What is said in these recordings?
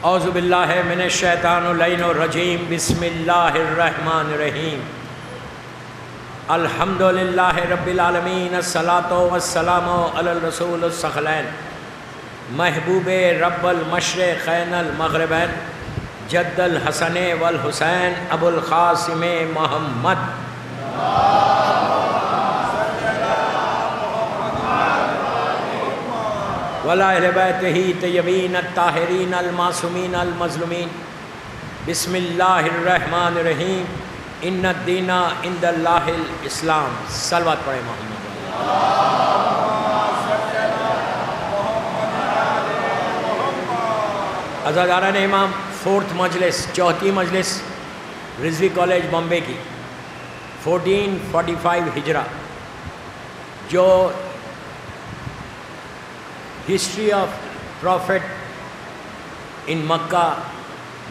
اعوذ باللہ من الشیطان اللعین الرجیم بسم اللہ الرحمن الرحیم الحمد للہ رب العالمین الصلاۃ والسلام علی الرسول الثقلین محبوب رب المشرقین المغربین جد الحسن والحسین ابو القاسم محمد ولا اہل بیتہ طیبین الطاہرین المعصومین المظلومین بسم اللہ الرحمن الرحیم ان الدین عند اللہ الاسلام۔ صلوات پڑھیں محمد۔ عزاداران امام، فورتھ مجلس، چوتھی مجلس رضوی کالج بامبے کی 1445 ہجرہ، جو history of prophet in Makkah,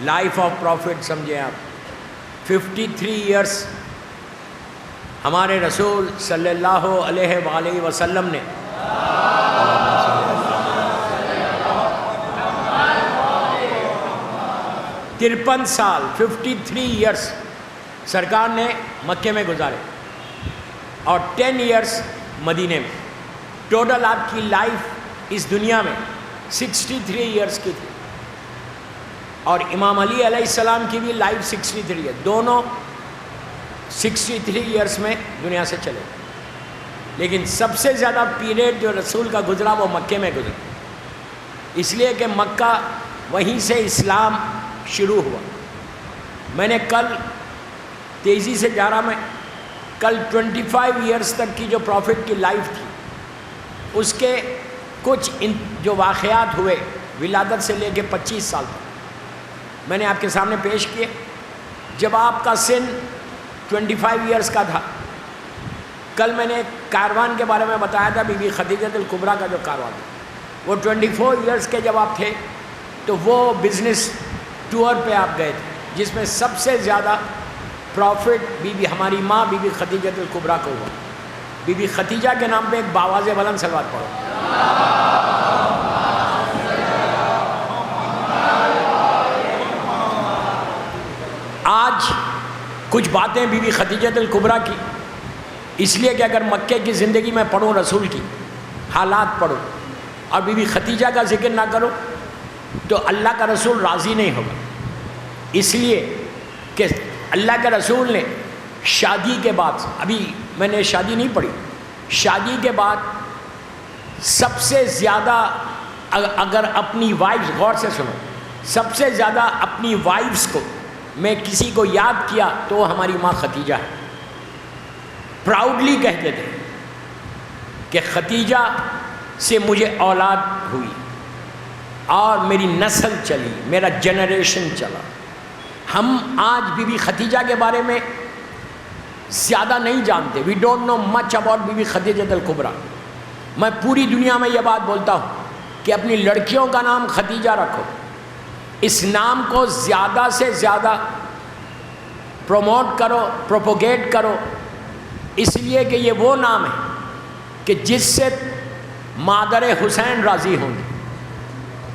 life of prophet سمجھیں آپ، 53 ایئرس ہمارے رسول صلی اللہ علیہ وآلہ وسلم نے ترپن سال 53 ایئرس سرکار نے مکے میں گزارے اور 10 ایئرس مدینے میں۔ ٹوٹل آپ کی لائف اس دنیا میں 63 ایئرس کی تھی، اور امام علی علیہ السلام کی بھی لائف 63 ہے، دونوں 63 ایئرس میں دنیا سے چلے، لیکن سب سے زیادہ پیریڈ جو رسول کا گزرا وہ مکے میں گزرا، اس لیے کہ مکہ وہیں سے اسلام شروع ہوا۔ میں نے کل تیزی سے جا رہا، میں کل 25 ایئرس تک کی جو پروفٹ کی لائف تھی اس کے کچھ جو واقعات ہوئے ولادت سے لے کے 25 سال تک میں نے آپ کے سامنے پیش کیے۔ جب آپ کا سن 25 ایئرس کا تھا، کل میں نے کاروان کے بارے میں بتایا تھا، بی بی خدیجہ الکبریٰ کا جو کاروان تھا، وہ 24 ایئرس کے جب آپ تھے تو وہ بزنس ٹور پہ آپ گئے تھے، جس میں سب سے زیادہ پروفٹ ہماری ماں بی بی خدیجہ الکبریٰ کو ہوا۔ بی بی خدیجہ کے نام پہ ایک باواز بلند صلوات پڑھو۔ آج کچھ باتیں بی بی خدیجہ الکبریٰ کی، اس لیے کہ اگر مکے کی زندگی میں پڑھوں، رسول کی حالات پڑھوں اور بی بی خدیجہ کا ذکر نہ کرو تو اللہ کا رسول راضی نہیں ہوگا، اس لیے کہ اللہ کے رسول نے شادی کے بعد، ابھی میں نے شادی نہیں پڑھی، شادی کے بعد سب سے زیادہ اگر اپنی وائفز، غور سے سنو، سب سے زیادہ اپنی وائفز کو میں کسی کو یاد کیا تو وہ ہماری ماں خدیجہ ہے۔ پراؤڈلی کہتے تھے کہ خدیجہ سے مجھے اولاد ہوئی اور میری نسل چلی، میرا جنریشن چلا۔ ہم آج بی بی خدیجہ کے بارے میں زیادہ نہیں جانتے، we don't know much about Bibi Bibi Khadija الکبریٰ۔ میں پوری دنیا میں یہ بات بولتا ہوں کہ اپنی لڑکیوں کا نام خدیجہ رکھو، اس نام کو زیادہ سے زیادہ پروموٹ کرو، پروپوگیٹ کرو، اس لیے کہ یہ وہ نام ہے کہ جس سے مادر حسین راضی ہوں گی۔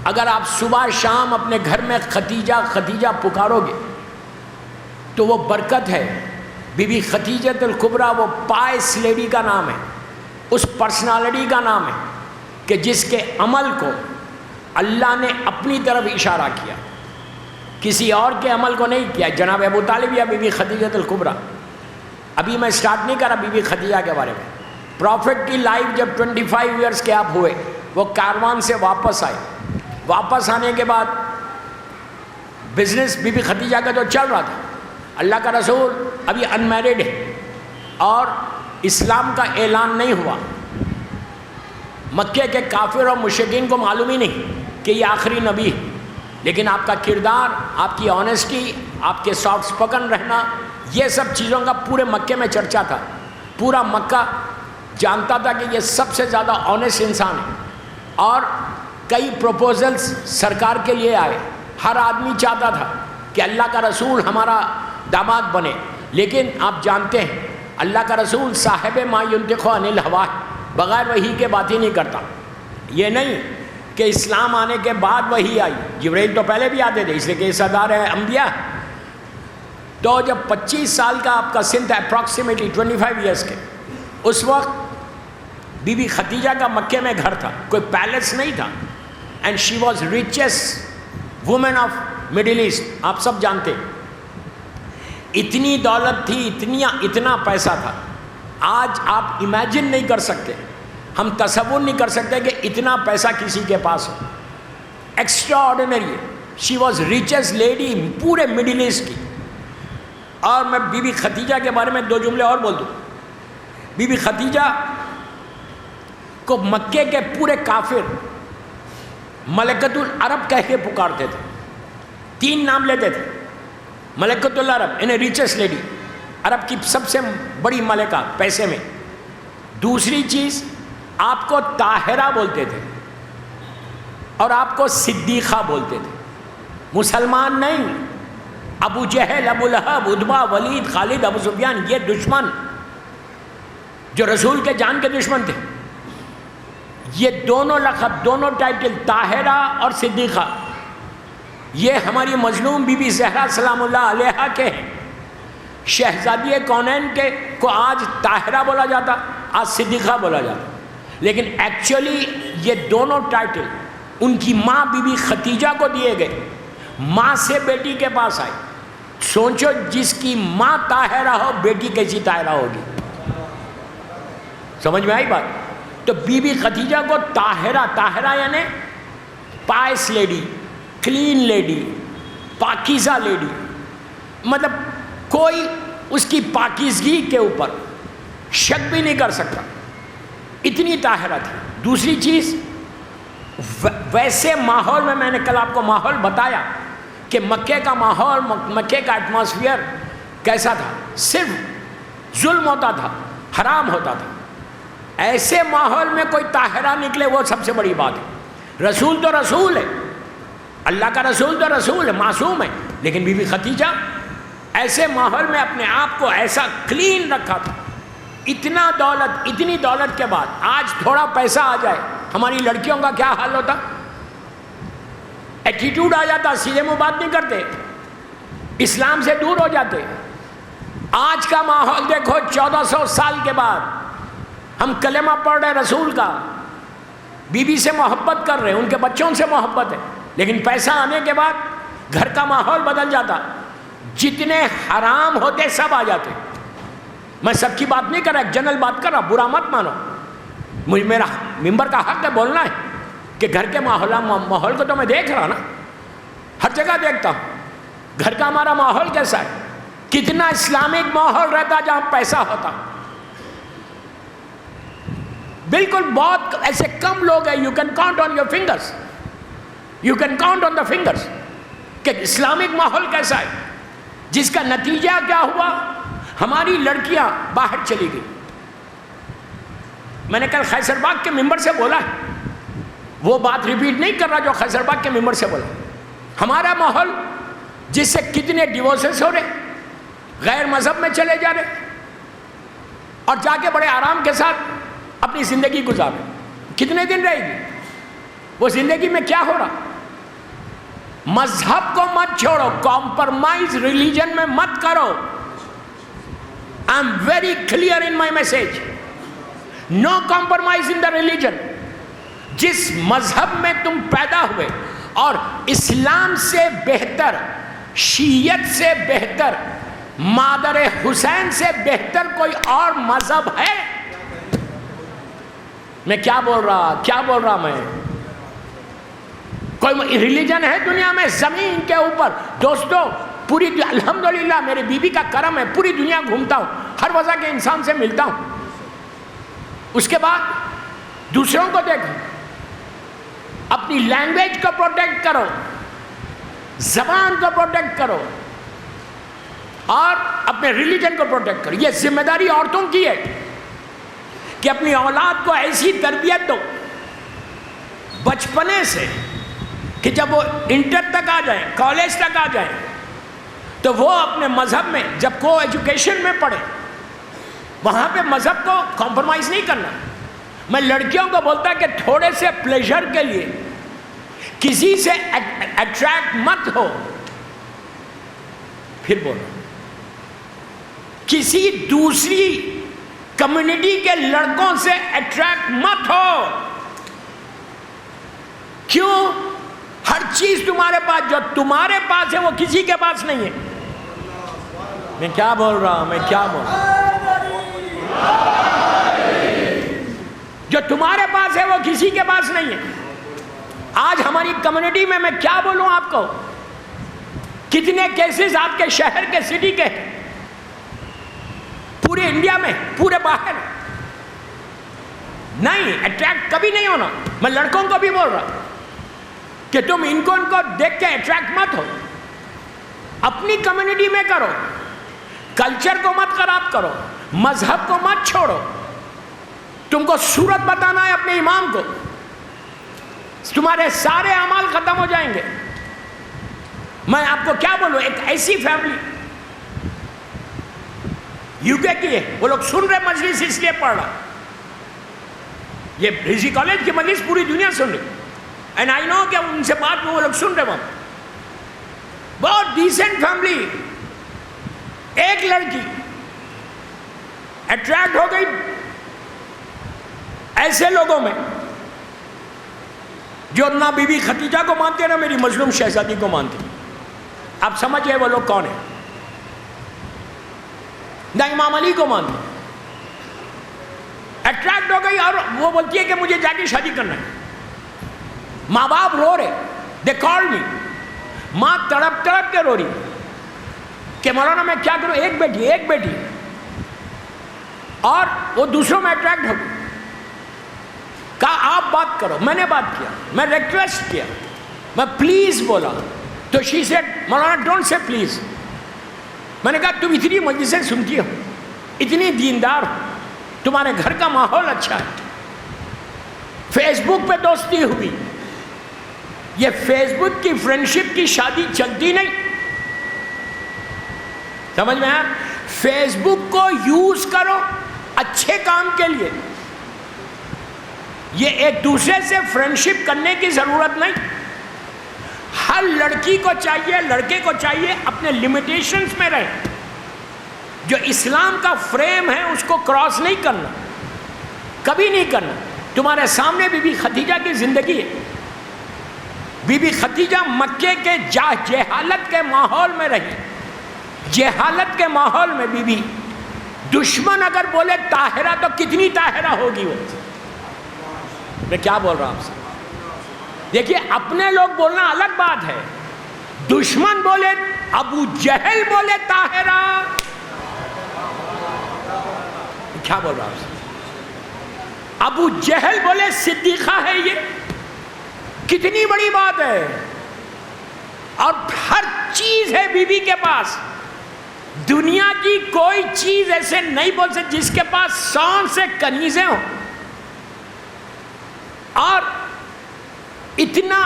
اگر آپ صبح شام اپنے گھر میں خدیجہ خدیجہ پکارو گے تو وہ برکت ہے۔ بی بی خدیجہ الکبریٰ وہ پائس لیڈی کا نام ہے، اس پرسنالٹی کا نام ہے کہ جس کے عمل کو اللہ نے اپنی طرف اشارہ کیا، کسی اور کے عمل کو نہیں کیا۔ جناب ابو طالب یا بی بی خدیجہ الکبریٰ، ابھی میں سٹارٹ نہیں کرا بی بی خدیجہ کے بارے میں۔ پروفٹ کی لائف جب 25 ایئرس کے آپ ہوئے، وہ کاروان سے واپس آئے، واپس آنے کے بعد بزنس بی بی خدیجہ کا تو چل رہا تھا، اللہ کا رسول ابھی انمیرڈ ہے اور اسلام کا اعلان نہیں ہوا، مکے کے کافر اور مشرکین کو معلوم ہی نہیں کہ یہ آخری نبی ہے، لیکن آپ کا کردار، آپ کی آنیسٹی، آپ کے سافٹ سپوکن رہنا، یہ سب چیزوں کا پورے مکے میں چرچا تھا۔ پورا مکہ جانتا تھا کہ یہ سب سے زیادہ آنیسٹ انسان ہے، اور کئی پروپوزلز سرکار کے لیے آئے، ہر آدمی چاہتا تھا کہ اللہ کا رسول ہمارا داماد بنے، لیکن آپ جانتے ہیں اللہ کا رسول صاحب ما ینطق عن الہویٰ، بغیر وحی کے بات ہی نہیں کرتا۔ یہ نہیں کہ کہ اسلام آنے کے بعد وہی آئی. جبرائیل تو پہلے بھی آتے تھے، اس لیے کہ سردار ہے انبیاء. تو جب 25 سال کا آپ کا سن تھا، اپروکسیمیٹلی 25 ایئرس کے، اس وقت بی بی خدیجہ کا مکے میں گھر تھا، کوئی پیلس نہیں تھا. And she was richest woman of middle east. آپ سب جانتے اتنی دولت تھی، اتنا پیسہ تھا. آج آپ امیجن نہیں کر سکتے، ہم تصور نہیں کر سکتے کہ اتنا پیسہ کسی کے پاس ہو. Extraordinary. She was richest lady پورے مڈل ایسٹ کی. اور میں بی بی خدیجہ کے بارے میں 2 جملے اور بول دوں. بی بی خدیجہ کو مکے کے پورے کافر ملکۃ العرب کہہ کے پکارتے تھے. 3 نام لیتے تھے. ملکۃ العرب یعنی ریچسٹ لیڈی، عرب کی سب سے بڑی ملکہ پیسے میں. دوسری چیز، آپ کو طاہرہ بولتے تھے اور آپ کو صدیقہ بولتے تھے. مسلمان نہیں. ابو جہل، ابو لہب، عتبہ، ولید، خالد، ابو سفیان، یہ دشمن جو رسول کے جان کے دشمن تھے، یہ دونوں لقب، دونوں ٹائٹل، طاہرہ اور صدیقہ، یہ ہماری مظلوم بی بی زہرا سلام اللہ علیہا کے ہیں. شہزادی کونین کے کو آج طاہرہ بولا جاتا، آج صدیقہ بولا جاتا. لیکن ایکچولی یہ دونوں ٹائٹل ان کی ماں بی بی خدیجہ کو دیے گئے. ماں سے بیٹی کے پاس آئی. سوچو جس کی ماں طاہرہ ہو، بیٹی کیسی طاہرہ ہوگی. سمجھ میں آئی بات؟ تو بی بی خدیجہ کو طاہرہ یعنی پائس لیڈی، کلین لیڈی، پاکیزہ لیڈی. مطلب کوئی اس کی پاکیزگی کے اوپر شک بھی نہیں کر سکتا، اتنی طاہرہ تھی. دوسری چیز، ویسے ماحول میں نے کل آپ کو ماحول بتایا کہ مکے کا ماحول، مکے کا ایٹماسفیئر کیسا تھا. صرف ظلم ہوتا تھا، حرام ہوتا تھا. ایسے ماحول میں کوئی طاہرہ نکلے وہ سب سے بڑی بات ہے. رسول تو رسول ہے، اللہ کا رسول تو رسول ہے، معصوم ہے. لیکن بی بی خدیجہ ایسے ماحول میں اپنے آپ کو ایسا کلین رکھا تھا. اتنی دولت کے بعد آج تھوڑا پیسہ آ جائے، ہماری لڑکیوں کا کیا حال ہوتا؟ ایٹیٹیوڈ آ جاتا، سیدھے منہ بات نہیں کرتے، اسلام سے دور ہو جاتے. آج کا ماحول دیکھو، 1400 سال کے بعد ہم کلمہ پڑھ رہے رسول کا، بیوی سے محبت کر رہے ہیں، ان کے بچوں سے محبت ہے. لیکن پیسہ آنے کے بعد گھر کا ماحول بدل جاتا. جتنے حرام ہوتے سب آ جاتے. میں سب کی بات نہیں کر رہا، ایک جنرل بات کر رہا، برا مت مانو. میرا ممبر کا حق ہے بولنا ہے کہ گھر کے ماحول کو تو میں دیکھ رہا نا، ہر جگہ دیکھتا ہوں. گھر کا ہمارا ماحول کیسا ہے؟ کتنا اسلامک ماحول رہتا جہاں پیسہ ہوتا. بالکل بہت ایسے کم لوگ ہیں، you can count on your fingers, you can count on the fingers کہ اسلامک ماحول کیسا ہے. جس کا نتیجہ کیا ہوا؟ ہماری لڑکیاں باہر چلی گئی. میں نے کل خیسر باغ کے ممبر سے بولا ہے، وہ بات ریپیٹ نہیں کر رہا جو خیسر باغ کے ممبر سے بولا. ہمارا ماحول جس سے کتنے ڈیورسز ہو رہے، غیر مذہب میں چلے جا رہے اور جا کے بڑے آرام کے ساتھ اپنی زندگی گزار رہے. کتنے دن رہے گی وہ زندگی میں؟ کیا ہو رہا؟ مذہب کو مت چھوڑو، کمپرمائز ریلیجن میں مت کرو. I am very clear in my message. No compromise in the religion. جس مذہب میں تم پیدا ہوئے، اور اسلام سے بہتر، شیعت سے بہتر، مادر حسین سے بہتر کوئی اور مذہب ہے؟ میں کیا بول رہا میں؟ کوئی ریلیجن ہے دنیا میں زمین کے اوپر؟ دوستو، پوری الحمدللہ میرے بیوی کا کرم ہے، پوری دنیا گھومتا ہوں، ہر وجہ کے انسان سے ملتا ہوں. اس کے بعد دوسروں کو دیکھو، اپنی لینگویج کو پروٹیکٹ کرو، زبان کو پروٹیکٹ کرو، اور اپنے ریلیجن کو پروٹیکٹ کرو. یہ ذمہ داری عورتوں کی ہے کہ اپنی اولاد کو ایسی تربیت دو بچپنے سے کہ جب وہ انٹر تک آ جائیں، کالج تک آ جائیں، تو وہ اپنے مذہب میں جب کو ایجوکیشن میں پڑھے، وہاں پہ مذہب کو کمپرومائز نہیں کرنا. میں لڑکیوں کو بولتا کہ تھوڑے سے پلیجر کے لیے کسی سے اٹریکٹ مت ہو. پھر بولو, کسی دوسری کمیونٹی کے لڑکوں سے اٹریکٹ مت ہو. کیوں؟ ہر چیز تمہارے پاس, جو تمہارے پاس ہے وہ کسی کے پاس نہیں ہے. میں کیا بول رہا ہوں, میں کیا بول رہا ہوں؟ جو تمہارے پاس ہے وہ کسی کے پاس نہیں ہے. آج ہماری کمیونٹی میں کیا بولوں آپ کو, کتنے کیسز آپ کے شہر کے, سٹی کے, پورے انڈیا میں, پورے باہر. نہیں, اٹریکٹ کبھی نہیں ہونا. میں لڑکوں کو بھی بول رہا ہوں کہ تم ان کو دیکھ کے اٹریکٹ مت ہو. اپنی کمیونٹی میں کرو, کلچر کو مت خراب کرو, مذہب کو مت چھوڑو. تم کو صورت بتانا ہے اپنے امام کو, تمہارے سارے اعمال ختم ہو جائیں گے. میں آپ کو کیا بولوں, ایک ایسی فیملی یو کے کی ہے, وہ لوگ سن رہے مجلس اس لیے پڑھ رہا, یہ رضی کالج کی مجلس پوری دنیا سن رہی, اینڈ آئی نو کہ ان سے بات میں وہ لوگ سن رہے. وہاں بہت ڈیسنٹ فیملی, ایک لڑکی اٹریکٹ ہو گئی ایسے لوگوں میں جو نہ بی بی خدیجہ کو مانتے نہ میری مظلوم شہزادی کو مانتے. آپ سمجھئے وہ لوگ کون ہیں؟ نہ امام علی کو مانتے. اٹریکٹ ہو گئی اور وہ بولتی ہے کہ مجھے جا کے شادی کرنا ہے. ماں باپ رو رہے, دے کال می, ماں تڑپ تڑپ کے رو رہی کہ مولانا میں کیا کروں, ایک بیٹی, اور وہ دوسروں میں اٹریکٹ ہو گئی. کہا آپ بات کرو. میں نے بات کیا, میں ریکویسٹ کیا, میں پلیز بولا, تو she said Maulana don't say please. میں نے کہا تم اتنی مجلسیں سنتی ہو, اتنی دیندار ہو, تمہارے گھر کا ماحول اچھا ہے, فیس بک پہ دوستی ہوئی, یہ فیس بک کی فرینڈشپ کی شادی چلتی نہیں. سمجھ میں آیا؟ فیس بک کو یوز کرو اچھے کام کے لیے. یہ ایک دوسرے سے فرینڈشپ کرنے کی ضرورت نہیں. ہر لڑکی کو چاہیے, لڑکے کو چاہیے اپنے لمیٹیشنز میں رہے. جو اسلام کا فریم ہے اس کو کراس نہیں کرنا, کبھی نہیں کرنا. تمہارے سامنے بی بی خدیجہ کی زندگی ہے. بی بی خدیجہ مکے کے جہالت کے ماحول میں رہی. جہالت کے ماحول میں بی بی, دشمن اگر بولے طاہرہ تو کتنی طاہرہ ہوگی وہ. میں کیا بول رہا ہوں آپ سے؟ دیکھیے, اپنے لوگ بولنا الگ بات ہے, دشمن بولے, ابو جہل بولے طاہرہ. کیا بول رہا ہوں آپ سے؟ ابو جہل بولے صدیقہ ہے, یہ کتنی بڑی بات ہے. اور ہر چیز ہے بی بی کے پاس. دنیا کی کوئی چیز ایسے نہیں بول سکتی جس کے پاس 100 سے کنیزیں ہوں. اور اتنا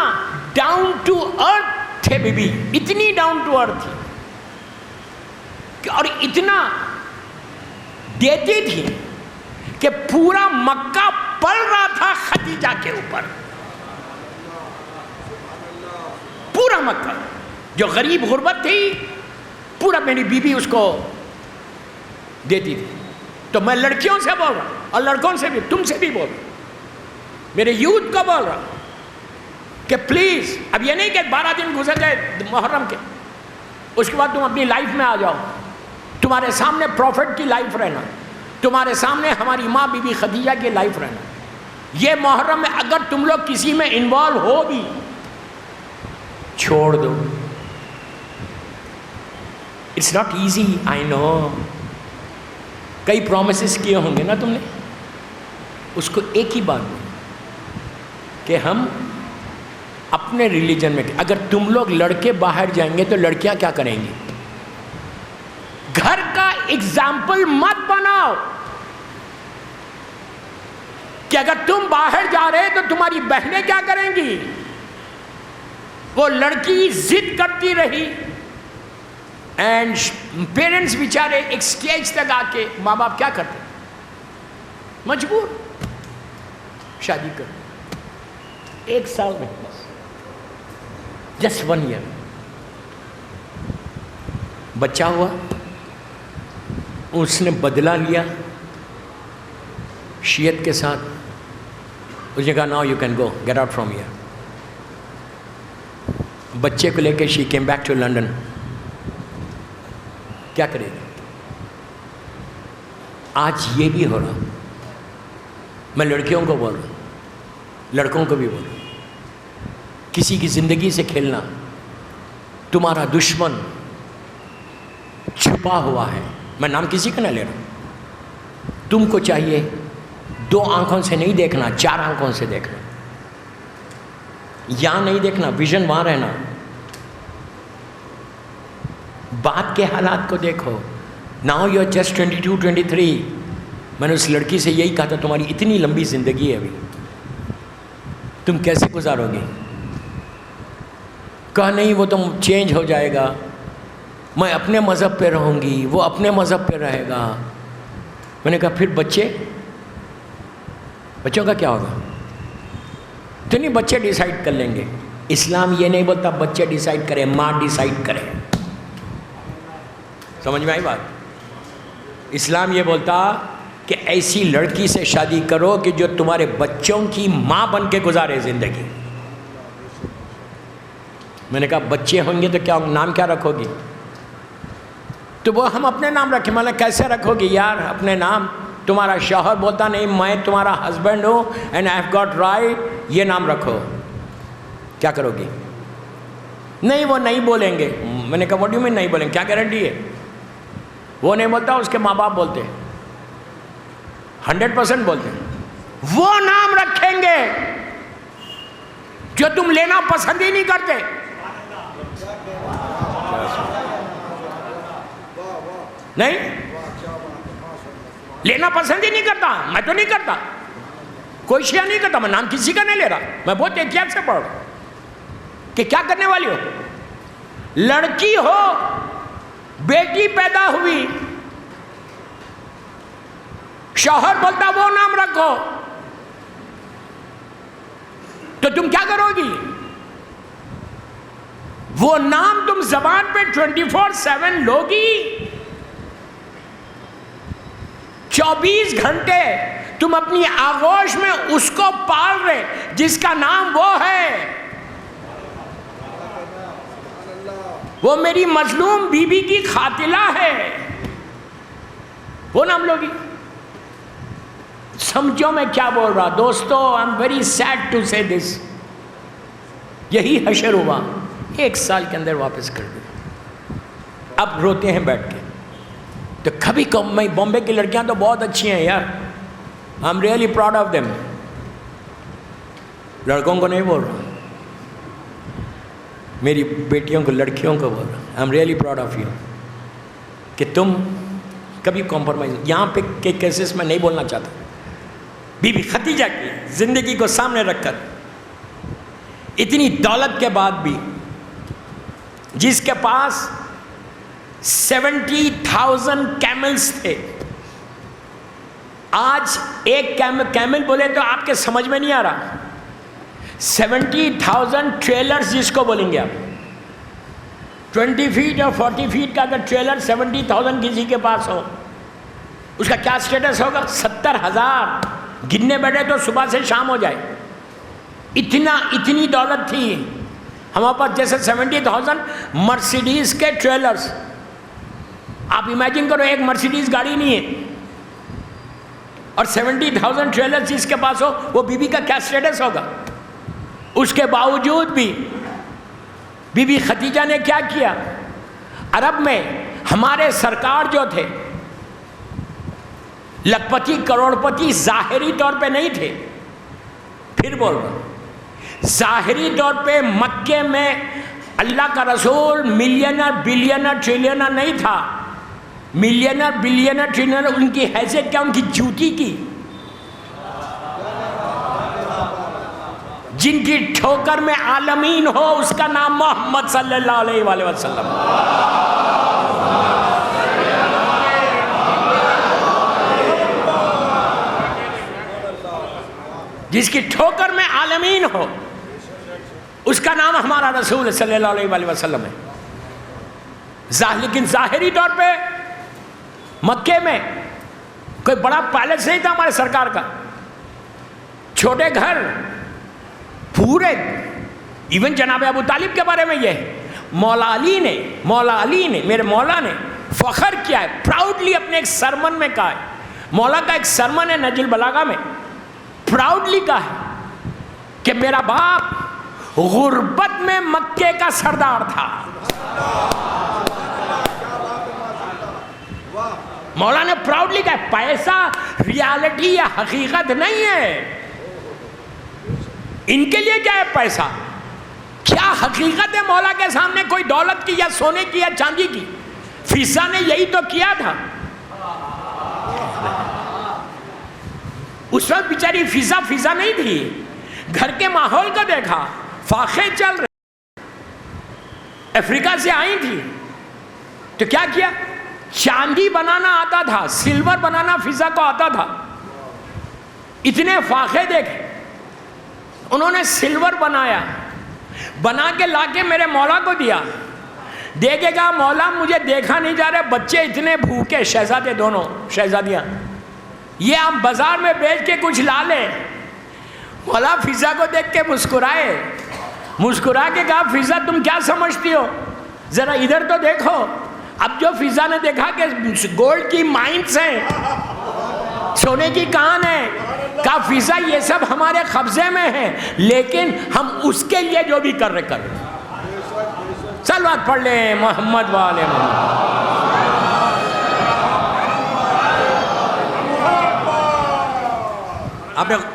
ڈاؤن ٹو ارتھ تھے بی بی, اتنی ڈاؤن ٹو ارتھ تھی, اور اتنا دیتی تھی کہ پورا مکہ پل رہا تھا خدیجہ کے اوپر. پورا مکہ جو غریب غربت تھی, پورا میری بی بی اس کو دیتی تھی. تو میں لڑکیوں سے بول رہا ہوں, اور لڑکوں سے بھی, تم سے بھی بول رہا ہوں, میرے یوتھ کو بول رہا ہوں کہ پلیز, اب یہ نہیں کہ 12 دن گزر گئے محرم کے, اس کے بعد تم اپنی لائف میں آ جاؤ. تمہارے سامنے پروفٹ کی لائف رہنا, تمہارے سامنے ہماری ماں بی بی خدیجہ کی لائف رہنا. یہ محرم میں اگر تم لوگ کسی میں انوالو ہو بھی, چھوڑ دو. اٹس ناٹ ایزی, آئی نو. کئی پرومسز کیے ہوں گے نا تم نے, اس کو ایک ہی بات کہ ہم اپنے ریلیجن میں, اگر تم لوگ لڑکے باہر جائیں گے تو لڑکیاں کیا کریں گی؟ گھر کا ایگزامپل مت بناؤ کہ اگر تم باہر جا رہے تو تمہاری بہنیں کیا کریں گی. وہ لڑکی ضد کرتی رہی, اینڈ پیرنٹس بیچارے ایک سٹیج تک آ کے, ماں باپ کیا کرتے, مجبور شادی کر. 1 سال میں بس جسٹ 1 year. بچہ ہوا, اس نے بدلہ لیا شیعت کے ساتھ. اس نے کہا now you can go, get out from here. بچے کو لے کے she came back to London. کیا کرے گا؟ آج یہ بھی ہو رہا. میں لڑکیوں کو بول رہا ہوں, لڑکوں کو بھی بول رہا ہوں, کسی کی زندگی سے کھیلنا, تمہارا دشمن چھپا ہوا ہے. میں نام کسی کا نہ لے رہا ہوں. تم کو چاہیے 2 آنکھوں سے نہیں دیکھنا, 4 آنکھوں سے دیکھنا. یہاں نہیں دیکھنا, ویژن وہاں رہنا. بات کے حالات کو دیکھو. Now you are just 22, 23. میں نے اس لڑکی سے یہی کہا تھا, تمہاری اتنی لمبی زندگی ہے ابھی, تم کیسے گزارو گی؟ کہا نہیں وہ تو چینج ہو جائے گا, میں اپنے مذہب پہ رہوں گی, وہ اپنے مذہب پہ رہے گا. میں نے کہا پھر بچوں کا کیا ہوگا؟ تو نہیں, بچے ڈیسائیڈ کر لیں گے. اسلام یہ نہیں بولتا بچے ڈیسائیڈ کریں, ماں ڈیسائیڈ کرے. سمجھ میں آئی بات؟ اسلام یہ بولتا کہ ایسی لڑکی سے شادی کرو کہ جو تمہارے بچوں کی ماں بن کے گزارے زندگی. میں نے کہا بچے ہوں گے تو کیا نام کیا رکھو گی؟ تو وہ ہم اپنے نام رکھیں. میں نے کیسے رکھو گی یار اپنے نام؟ تمہارا شوہر بولتا نہیں میں تمہارا ہسبینڈ ہوں and I have got right, یہ نام رکھو. کیا کرو گی؟ نہیں وہ نہیں بولیں گے. میں نے کہا واٹ ڈو یو مین نہیں بولیں گے؟ کیا گارنٹی ہے؟ وہ نہیں بولتا, اس کے ماں باپ بولتے, 100% بولتے. وہ نام رکھیں گے جو تم لینا پسند ہی نہیں کرتے. نہیں لینا پسند ہی نہیں کرتا. میں تو نہیں کرتا, کوئی شیعہ نہیں کرتا. میں نام کسی کا نہیں لے رہا. میں بہت احتیاط سے پڑھ رہا کہ کیا کرنے والی ہو. لڑکی ہو, بیٹی پیدا ہوئی, شوہر بولتا وہ نام رکھو, تو تم کیا کرو گی؟ وہ نام تم زبان پہ 24/7 لوگی. 24 گھنٹے تم اپنی آغوش میں اس کو پال رہے جس کا نام وہ ہے. وہ میری مظلوم بیوی کی قاتلہ ہے, وہ نام لوگی. سمجھو میں کیا بول رہا دوستو. I am very sad to say this. یہی حشر ہوا, 1 سال کے اندر واپس کر دیا. اب روتے ہیں بیٹھ کے. تو کبھی میں بامبے کی لڑکیاں تو بہت اچھی ہیں یار, I am really proud of them. لڑکوں کو نہیں بول رہا, میری بیٹیوں کو, لڑکیوں کو بول رہا. I am really proud of you کہ تم کبھی کمپرومائز. یہاں پہ کے کیسز میں نہیں بولنا چاہتا. بی بی خدیجہ کی زندگی کو سامنے رکھ کر, اتنی دولت کے بعد بھی, جس کے پاس 70,000 کیملز تھے. آج ایک کیمل بولے تو آپ کے سمجھ میں نہیں آ رہا. 70,000 ٹریلرز جس کو بولیں گے آپ, 20 فیٹ اور 40 فیٹ کا اگر ٹریلر 70,000 کسی کے پاس ہو, اس کا کیا سٹیٹس ہوگا؟ 70,000. گننے بیٹھے تو صبح سے شام ہو جائے. اتنی دولت تھی ہمارے پاس. جیسے 70,000 مرسیڈیز کے ٹریلرز. آپ امیجن کرو, ایک مرسیڈیز گاڑی نہیں ہے اور 70,000 ٹریلرز جس کے پاس ہو, وہ بی بی کا کیا سٹیٹس ہوگا؟ اس کے باوجود بھی بی بی خدیجہ نے کیا کیا؟ عرب میں ہمارے سرکار جو تھے لکھپتی کروڑ پتی ظاہری طور پہ نہیں تھے. پھر بول رہا ہوں, ظاہری طور پہ مکے میں اللہ کا رسول ملینر بلینر ٹریلینر نہیں تھا. ملینر بلینر ٹریلینر ان کی حیثیت کیا؟ ان کی جوتی کی. جن کی ٹھوکر میں عالمین ہو اس کا نام محمد صلی اللہ علیہ وآلہ وسلم. جس کی ٹھوکر میں عالمین ہو اس کا نام ہمارا رسول صلی اللہ علیہ وآلہ وسلم ہے. لیکن ظاہری طور پہ مکے میں کوئی بڑا پیلس نہیں تھا ہمارے سرکار کا, چھوٹے گھر پورے. ایون جناب ابو طالب کے بارے میں یہ مولا علی نے میرے مولا نے فخر کیا ہے, پراؤڈلی اپنے ایک سرمن میں کہا ہے. مولا کا ایک سرمن ہے نجل بلاغہ میں, پراؤڈلی کہا ہے کہ میرا باپ غربت میں مکے کا سردار تھا. مولا نے پراؤڈلی کہا ہے, پیسہ ریالٹی یا حقیقت نہیں ہے. ان کے لیے کیا ہے پیسہ, کیا حقیقت ہے مولا کے سامنے کوئی دولت کی یا سونے کی یا چاندی کی؟ فضا نے یہی تو کیا تھا. اس وقت بیچاری فضا نہیں تھی. گھر کے ماحول کو دیکھا, فاقے چل رہے, افریقہ سے آئی تھی تو کیا کیا, چاندی بنانا آتا تھا, سلور بنانا فضا کو آتا تھا. اتنے فاقے دیکھے, انہوں نے سلور بنا کے لا کے میرے مولا کو دیا. دیکھے گا مولا مجھے دیکھا نہیں جا رہے, بچے اتنے بھوکے, شہزادے دونوں شہزادیاں, یہ آپ بازار میں بیچ کے کچھ لا لیں. مولا فضا کو دیکھ کے مسکرا کے کہا, فضا تم کیا سمجھتی ہو, ذرا ادھر تو دیکھو. اب جو فضا نے دیکھا کہ گولڈ کی مائنز ہیں, سونے کی کان ہے, کہا فضا یہ سب ہمارے قبضے میں ہے, لیکن ہم اس کے لیے جو بھی کر رہے. صلوات پڑھ لیں محمد والے محمد.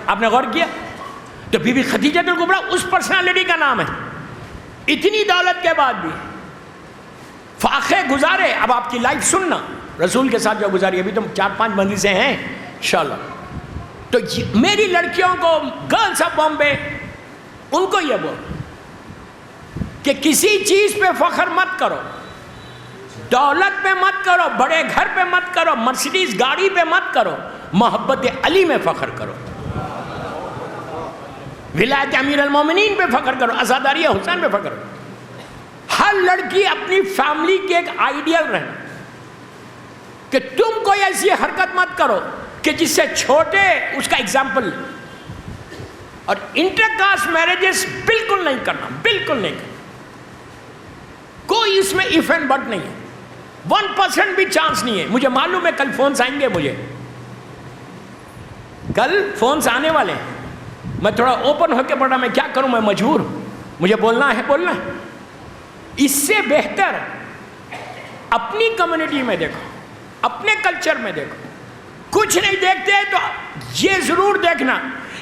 آپ نے غور کیا تو بی بی خدیجہ الکبریٰ اس پرسنالٹی کا نام ہے. اتنی دولت کے بعد بھی فاقے گزارے. اب آپ کی لائف سننا, رسول کے ساتھ جو گزاری, ابھی تو 4-5 مجلسیں ہیں انشاءاللہ. تو میری لڑکیوں کو, گرلز آف بامبے, ان کو یہ بول کہ کسی چیز پہ فخر مت کرو, دولت پہ مت کرو, بڑے گھر پہ مت کرو, مرسیڈیز گاڑی پہ مت کرو, محبت علی میں فخر کرو, ولایت امیر المومنین پہ فخر کرو, عزاداری حسین پہ فخر کرو. ہر لڑکی اپنی فیملی کے ایک آئیڈیل رہے کہ تم کوئی ایسی حرکت مت کرو کہ جس سے چھوٹے اس کا ایگزامپل. اور انٹر کاسٹ میرجز بالکل نہیں کرنا, بالکل نہیں کرنا. کوئی اس میں ایف اینڈ بٹ نہیں ہے, 1% بھی چانس نہیں ہے. مجھے معلوم ہے کل فونز آئیں گے, مجھے کل فونز آنے والے ہیں. میں تھوڑا اوپن ہو کے پڑھا, میں کیا کروں, میں مجبور ہوں, مجھے بولنا ہے. اس سے بہتر اپنی کمیونٹی میں دیکھو, اپنے کلچر میں دیکھو. کچھ نہیں دیکھتے تو یہ ضرور دیکھنا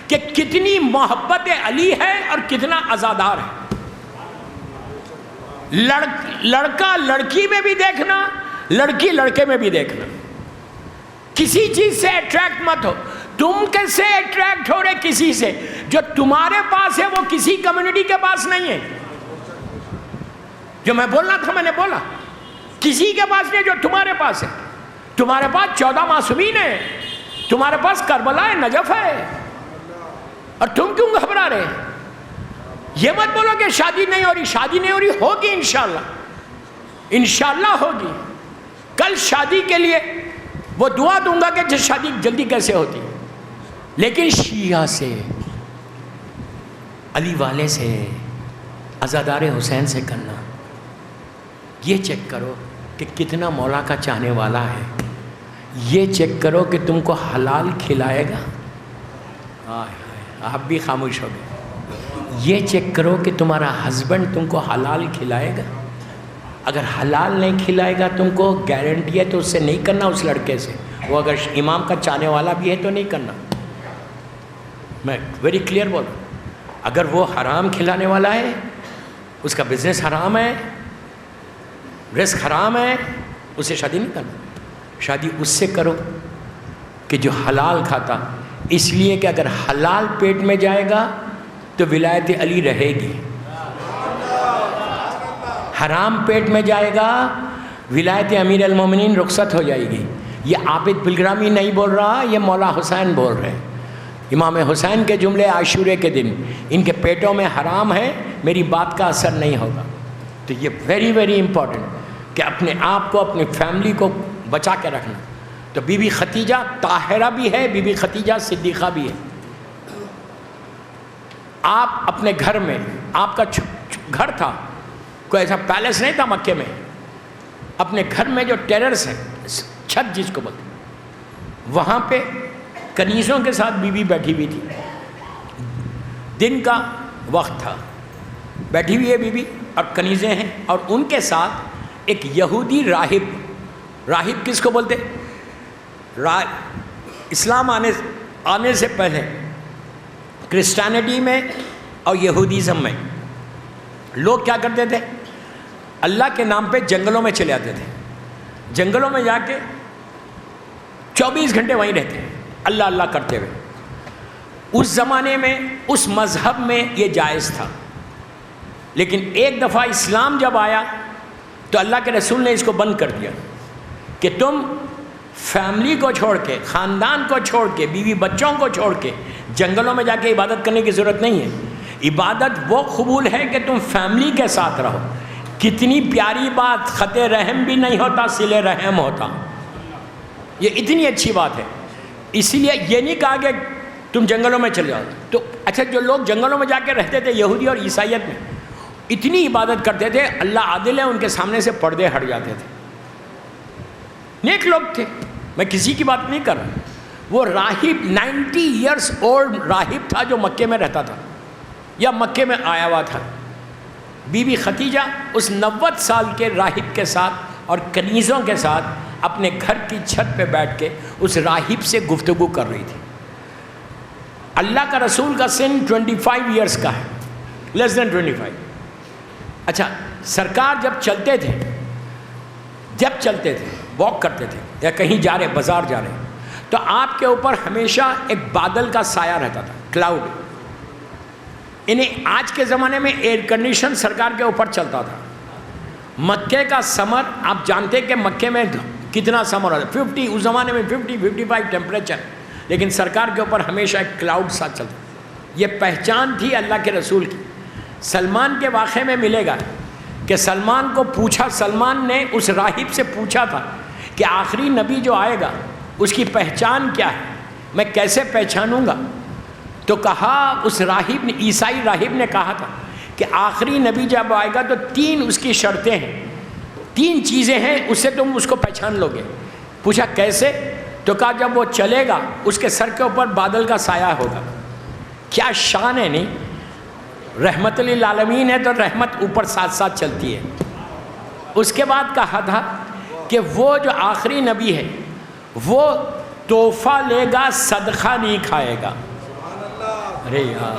کہ کتنی محبت علی ہے اور کتنا عزادار ہے. لڑکا لڑکی میں بھی دیکھنا, لڑکی لڑکے میں بھی دیکھنا. کسی چیز سے اٹریکٹ مت ہو. تم کیسے اٹریکٹ ہو رہے کسی سے جو تمہارے پاس ہے, وہ کسی کمیونٹی کے پاس نہیں ہے. جو میں بولنا تھا میں نے بولا, کسی کے پاس نہیں جو تمہارے پاس ہے. تمہارے پاس 14 معصومین ہیں, تمہارے پاس کربلا ہے, نجف ہے, اور تم کیوں گھبرا رہے؟ یہ مت بولو کہ شادی نہیں ہو رہی, شادی نہیں ہو رہی, ہوگی انشاءاللہ, انشاءاللہ ہوگی. کل شادی کے لیے وہ دعا دوں گا کہ شادی جلدی کیسے ہوتی, لیکن شیعہ سے, علی والے سے, عزادار حسین سے کرنا. یہ چیک کرو کہ کتنا مولا کا چاہنے والا ہے. یہ چیک کرو کہ تم کو حلال کھلائے گا. آپ بھی خاموش ہو گئے. یہ چیک کرو کہ تمہارا ہسبینڈ تم کو حلال کھلائے گا. اگر حلال نہیں کھلائے گا تم کو, گارنٹی ہے تو اس سے نہیں کرنا, اس لڑکے سے. وہ اگر امام کا چاہنے والا بھی ہے تو نہیں کرنا. میں ویری کلیئر بولوں, اگر وہ حرام کھلانے والا ہے, اس کا بزنس حرام ہے, رزق حرام ہے, اسے شادی نہیں کرنا. شادی اس سے کرو کہ جو حلال کھاتا. اس لیے کہ اگر حلال پیٹ میں جائے گا تو ولایت علی رہے گی, حرام پیٹ میں جائے گا ولایت امیر المومنین رخصت ہو جائے گی. یہ عابد بلگرامی نہیں بول رہا, یہ مولا حسین بول رہے ہیں. امام حسین کے جملے عاشورے کے دن, ان کے پیٹوں میں حرام ہے, میری بات کا اثر نہیں ہوگا. تو یہ ویری ویری امپورٹنٹ کہ اپنے آپ کو اپنی فیملی کو بچا کے رکھنا. تو بی بی ختیجہ طاہرہ بھی ہے, بی بی ختیجہ صدیقہ بھی ہے. آپ اپنے گھر میں, آپ کا گھر تھا, کوئی ایسا پیلس نہیں تھا مکے میں, اپنے گھر میں جو ٹیررس ہے, چھت جس کو بولتے, وہاں پہ کنیزوں کے ساتھ بی بی بیٹھی ہوئی تھی. دن کا وقت تھا, بیٹھی ہوئی ہے بی بی اور کنیزیں ہیں, اور ان کے ساتھ ایک یہودی راہب. راہب کس کو بولتے؟ اسلام آنے سے پہلے کرسچینٹی میں اور یہودیزم میں لوگ کیا کرتے تھے؟ اللہ کے نام پہ جنگلوں میں چلے آتے تھے. جنگلوں میں جا کے 24 گھنٹے وہیں رہتے ہیں اللہ اللہ کرتے ہوئے. اس زمانے میں اس مذہب میں یہ جائز تھا, لیکن ایک دفعہ اسلام جب آیا تو اللہ کے رسول نے اس کو بند کر دیا کہ تم فیملی کو چھوڑ کے, خاندان کو چھوڑ کے, بیوی بچوں کو چھوڑ کے جنگلوں میں جا کے عبادت کرنے کی ضرورت نہیں ہے. عبادت وہ قبول ہے کہ تم فیملی کے ساتھ رہو. کتنی پیاری بات, خط رحم بھی نہیں ہوتا, صلہ رحم ہوتا. یہ اتنی اچھی بات ہے. اسی لیے یہ نہیں کہا کہ تم جنگلوں میں چلے جاؤ. تو اچھا, جو لوگ جنگلوں میں جا کے رہتے تھے یہودی اور عیسائیت میں, اتنی عبادت کرتے تھے, اللہ عادل ہے, ان کے سامنے سے پردے ہٹ جاتے تھے. نیک لوگ تھے, میں کسی کی بات نہیں کر رہا. وہ راہب 90 ایئرس اولڈ راہب تھا جو مکے میں رہتا تھا یا مکے میں آیا ہوا تھا. بی بی ختیجہ اس 90 سال کے راہب کے ساتھ اور کنیزوں کے ساتھ اپنے گھر کی چھت پہ بیٹھ کے اس راہب سے گفتگو کر رہی تھی. اللہ کا رسول کا سن 25 ایئرس کا ہے, لیس دین 25. اچھا, سرکار جب چلتے تھے واک کرتے تھے یا کہیں جا رہے, بازار جا رہے, تو آپ کے اوپر ہمیشہ ایک بادل کا سایہ رہتا تھا, کلاؤڈ. انہیں آج کے زمانے میں ایئر کنڈیشن سرکار کے اوپر چلتا تھا. مکے کا سمر آپ جانتے کہ مکے میں کتنا سمر ہوتا ہے, 50, اس زمانے میں 50-55 ٹیمپریچر, لیکن سرکار کے اوپر ہمیشہ ایک کلاؤڈ ساتھ چلتا. یہ پہچان تھی اللہ کے رسول کی. سلمان کے واقعے میں ملے گا کہ سلمان کو پوچھا, سلمان نے اس راہب سے پوچھا تھا کہ آخری نبی جو آئے گا اس کی پہچان کیا ہے, میں کیسے پہچانوں گا؟ تو کہا اس راہب نے, عیسائی راہب نے کہا تھا کہ آخری نبی جب آئے گا تو 3 اس کی شرطیں ہیں, 3 چیزیں ہیں, اس سے تم اس کو پہچان لو گے. پوچھا کیسے؟ تو کہا جب وہ چلے گا اس کے سر کے اوپر بادل کا سایہ ہوگا. کیا شان ہے, نہیں؟ رحمت للعالمین ہے تو رحمت اوپر ساتھ ساتھ چلتی ہے. اس کے بعد کہا تھا کہ وہ جو آخری نبی ہے وہ تحفہ لے گا, صدقہ نہیں کھائے گا. ارے یار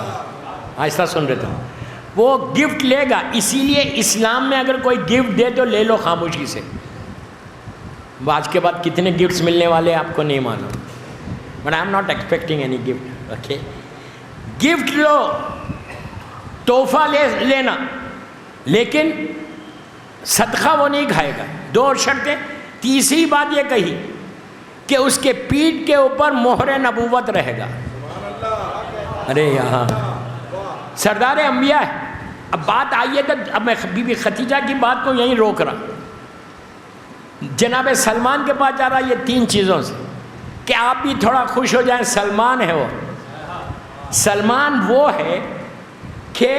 آہستہ سن رہے تھے. وہ گفٹ لے گا, اسی لیے اسلام میں اگر کوئی گفٹ دے تو لے لو خاموشی سے. آج کے بعد کتنے گفٹس ملنے والے آپ کو نہیں معلوم, but I am not expecting any gift. Okay, gift love, تحفہ لینا, لیکن صدقہ وہ نہیں کھائے گا. 2 شرطیں. تیسری بات یہ کہی کہ اس کے پیٹھ کے اوپر مہر نبوت رہے گا. ارے یہاں سردار انبیاء ہے. اب بات آئیے تو اب میں بی بی ختیجہ کی بات کو یہیں روک رہا. جناب سلمان کے پاس جا رہا یہ 3 چیزوں سے کہ آپ بھی تھوڑا خوش ہو جائیں. سلمان ہے, وہ سلمان وہ ہے کہ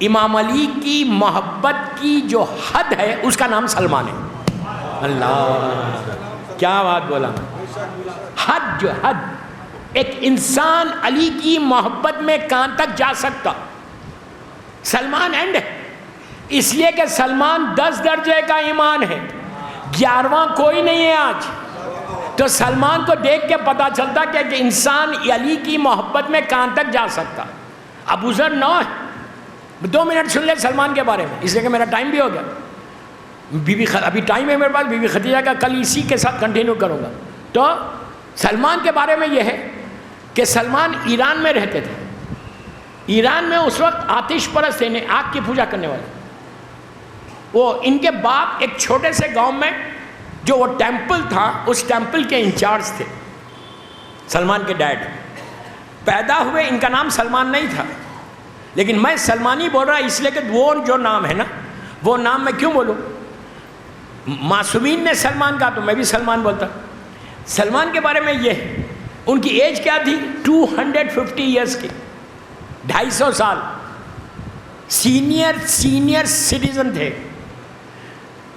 امام علی کی محبت کی جو حد ہے اس کا نام سلمان ہے. اللہ کیا بات بولا. حد, جو حد, ایک انسان علی کی محبت میں کہاں تک جا سکتا, سلمان اینڈ ہے. اس لیے کہ سلمان 10 درجے کا ایمان ہے, 11واں کوئی نہیں ہے آج. تو سلمان کو دیکھ کے پتا چلتا کہ انسان علی کی محبت میں کہاں تک جا سکتا. ابو ذر 9 ہے. 2 منٹ سن لے سلمان کے بارے میں, اس لیے کہ میرا ٹائم بھی ہو گیا. ابھی ٹائم ہے میرے پاس, بی بی ختیجہ کا کل اسی کے ساتھ کنٹینیو کروں گا. تو سلمان کے بارے میں یہ ہے کہ سلمان ایران میں رہتے تھے. ایران میں اس وقت آتش پرست تھے, آگ کی پوجا کرنے والے. وہ ان کے باپ ایک چھوٹے سے گاؤں میں جو وہ ٹیمپل تھا اس ٹیمپل کے انچارج تھے. سلمان کے ڈیڈ پیدا ہوئے, ان کا نام سلمان نہیں تھا, لیکن میں سلمانی بول رہا اس لیے کہ وہ جو نام ہے نا وہ نام میں کیوں بولوں؟ معصومین نے سلمان کہا تو میں بھی سلمان بولتا. سلمان کے بارے میں یہ ان کی ایج کیا تھی؟ 250 ایئرس کی, 250 سال. سینئر سٹیزن تھے.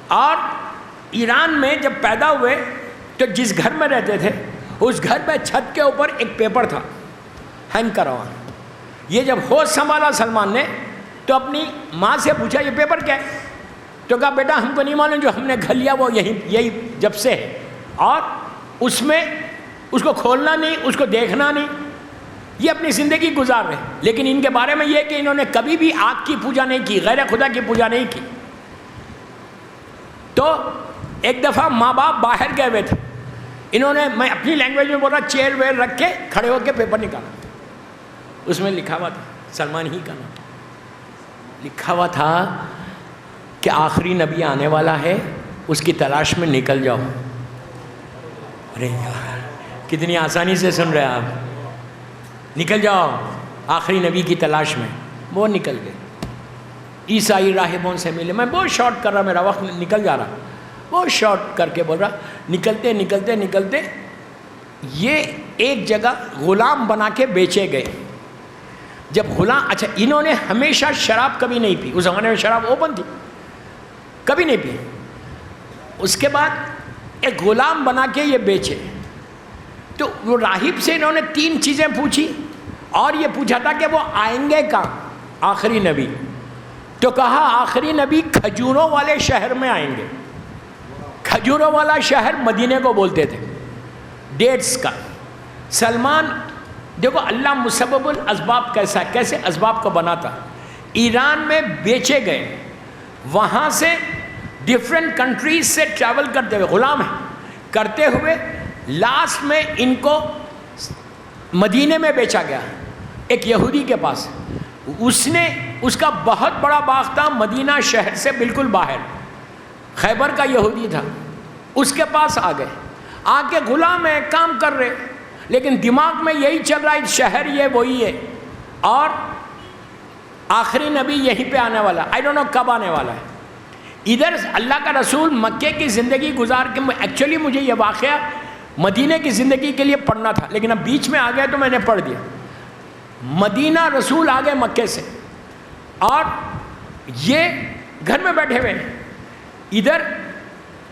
اور ایران میں جب پیدا ہوئے تو جس گھر میں رہتے تھے اس گھر پہ چھت کے اوپر ایک پیپر تھا ہینگ کرا ہوا. یہ جب ہوش سنبھالا سلمان نے تو اپنی ماں سے پوچھا یہ پیپر کیا ہے؟ تو کہا بیٹا ہم کو نہیں معلوم, جو ہم نے گھر لیا وہ یہی جب سے ہے, اور اس میں اس کو کھولنا نہیں, اس کو دیکھنا نہیں, یہ اپنی زندگی گزار رہے. لیکن ان کے بارے میں یہ کہ انہوں نے کبھی بھی آگ کی پوجا نہیں کی, غیر خدا کی پوجا نہیں کی. تو ایک دفعہ ماں باپ باہر گئے ہوئے تھے, انہوں نے, میں اپنی لینگویج میں بول رہا, چیئر ویئر رکھ کے کھڑے ہو کے پیپر نکالا. اس میں لکھا ہوا تھا سلمان ہی کا نام, لکھا ہوا تھا کہ آخری نبی آنے والا ہے, اس کی تلاش میں نکل جاؤ. ارے یار کتنی آسانی سے سن رہے آپ, نکل جاؤ آخری نبی کی تلاش میں. وہ نکل گئے. عیسائی راہبوں سے ملے. میں بہت شارٹ کر رہا, میرا وقت نکل جا رہا, بہت شارٹ کر کے بول رہا. نکلتے یہ ایک جگہ غلام بنا کے بیچے گئے. جب غلام, اچھا انہوں نے ہمیشہ شراب کبھی نہیں پی, اس زمانے میں شراب اوپن تھی, کبھی نہیں پی. اس کے بعد ایک غلام بنا کے یہ بیچے. تو وہ راہب سے انہوں نے 3 چیزیں پوچھی, اور یہ پوچھا تھا کہ وہ آئیں گے کہاں آخری نبی. تو کہا آخری نبی کھجوروں والے شہر میں آئیں گے. کھجوروں والا شہر مدینے کو بولتے تھے, ڈیٹس کا. سلمان دیکھو اللہ مسبب الاسباب کیسا ہے, کیسے اسباب کو بناتا. ایران میں بیچے گئے, وہاں سے ڈفرینٹ کنٹریز سے ٹریول کرتے ہوئے, غلام ہیں, کرتے ہوئے لاسٹ میں ان کو مدینے میں بیچا گیا ایک یہودی کے پاس. اس کا بہت بڑا باغ تھا مدینہ شہر سے بالکل باہر, خیبر کا یہودی تھا. اس کے پاس آ گئے, آ کے غلام ہے, کام کر رہے, لیکن دماغ میں یہی چل رہا ہے شہر یہ وہی ہے, اور آخری نبی یہیں پہ آنے والا, آئی ڈونٹ نو کب آنے والا ہے. ادھر اللہ کا رسول مکے کی زندگی گزار کے, ایکچولی مجھے یہ واقعہ مدینہ کی زندگی کے لیے پڑھنا تھا, لیکن اب بیچ میں آ گیا تو میں نے پڑھ دیا. مدینہ رسول آ گئے مکے سے, اور یہ گھر میں بیٹھے ہوئے. ادھر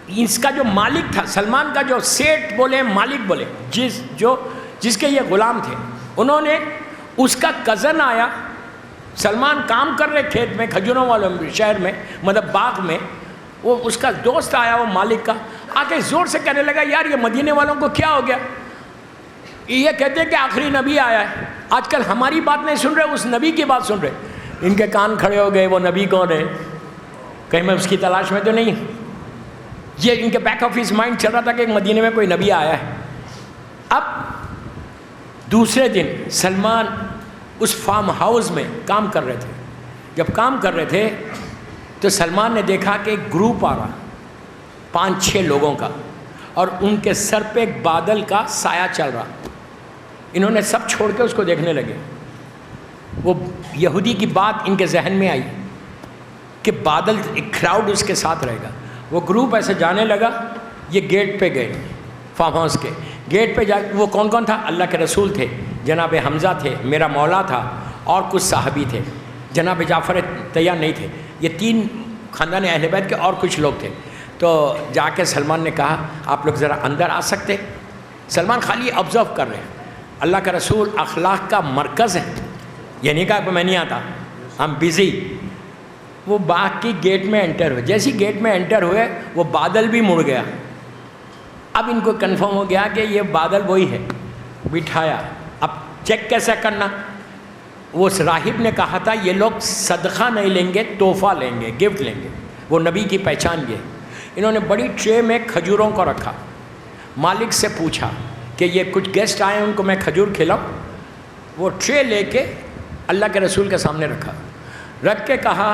اس کا جو مالک تھا, سلمان کا جو سیٹ بولے, مالک بولے, جس کے یہ غلام تھے, انہوں نے, اس کا کزن آیا. سلمان کام کر رہے کھیت میں, کھجوروں والوں شہر میں, مطلب باغ میں. وہ اس کا دوست آیا, وہ مالک کا, آ کے زور سے کہنے لگا یار یہ مدینے والوں کو کیا ہو گیا, یہ کہتے ہیں کہ آخری نبی آیا ہے. آج کل ہماری بات نہیں سن رہے, اس نبی کی بات سن رہے. ان کے کان کھڑے ہو گئے, وہ نبی کون ہے, کہیں میں اس کی تلاش میں تو نہیں. یہ ان کے بیک آف ہز مائنڈ چل رہا تھا کہ مدینے میں کوئی نبی آیا ہے. اب دوسرے دن سلمان اس فارم ہاؤس میں کام کر رہے تھے. جب کام کر رہے تھے تو سلمان نے دیکھا کہ ایک گروپ آ رہا 5-6 لوگوں کا, اور ان کے سر پہ ایک بادل کا سایہ چل رہا. انہوں نے سب چھوڑ کے اس کو دیکھنے لگے. وہ یہودی کی بات ان کے ذہن میں آئی کہ بادل, ایک کراؤڈ اس کے ساتھ رہے گا. وہ گروپ ایسے جانے لگا. یہ گیٹ پہ گئے, فارم ہاؤس کے گیٹ پہ جا. وہ کون کون تھا؟ اللہ کے رسول تھے, جناب حمزہ تھے, میرا مولا تھا, اور کچھ صحابی تھے. جناب جعفر طیار نہیں تھے. یہ 3 خاندان اہل بیت کے اور کچھ لوگ تھے. تو جا کے سلمان نے کہا آپ لوگ ذرا اندر آ سکتے. سلمان خالی آبزرو کر رہے ہیں. اللہ کا رسول اخلاق کا مرکز ہے, یہ نہیں کہا کہ میں نہیں آتا, ہم بزی. وہ باغ کی گیٹ میں انٹر ہوئے. جیسی گیٹ میں انٹر ہوئے وہ بادل بھی مڑ گیا. اب ان کو کنفرم ہو گیا کہ یہ بادل وہی ہے. بٹھایا. اب چیک کیسا کرنا؟ وہ راہب نے کہا تھا یہ لوگ صدقہ نہیں لیں گے, تحفہ لیں گے, گفٹ لیں گے. وہ نبی کی پہچان یہ. انہوں نے بڑی ٹرے میں کھجوروں کو رکھا. مالک سے پوچھا کہ یہ کچھ گیسٹ آئے ہیں, ان کو میں کھجور کھلاؤں؟ وہ ٹرے لے کے اللہ کے رسول کے سامنے رکھا. رکھ کے کہا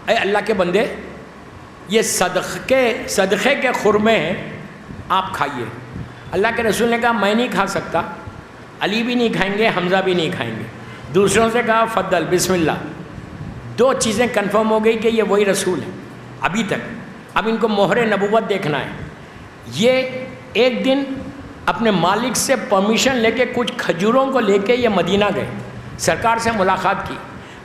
اے اللہ کے بندے, یہ صدقے کے خرمے ہیں, آپ کھائیے. اللہ کے رسول نے کہا میں نہیں کھا سکتا, علی بھی نہیں کھائیں گے, حمزہ بھی نہیں کھائیں گے. دوسروں سے کہا فضل بسم اللہ. دو چیزیں کنفرم ہو گئی کہ یہ وہی رسول ہے ابھی تک. اب ان کو مہر نبوت دیکھنا ہے. یہ ایک دن اپنے مالک سے پرمیشن لے کے کچھ کھجوروں کو لے کے یہ مدینہ گئے, سرکار سے ملاقات کی,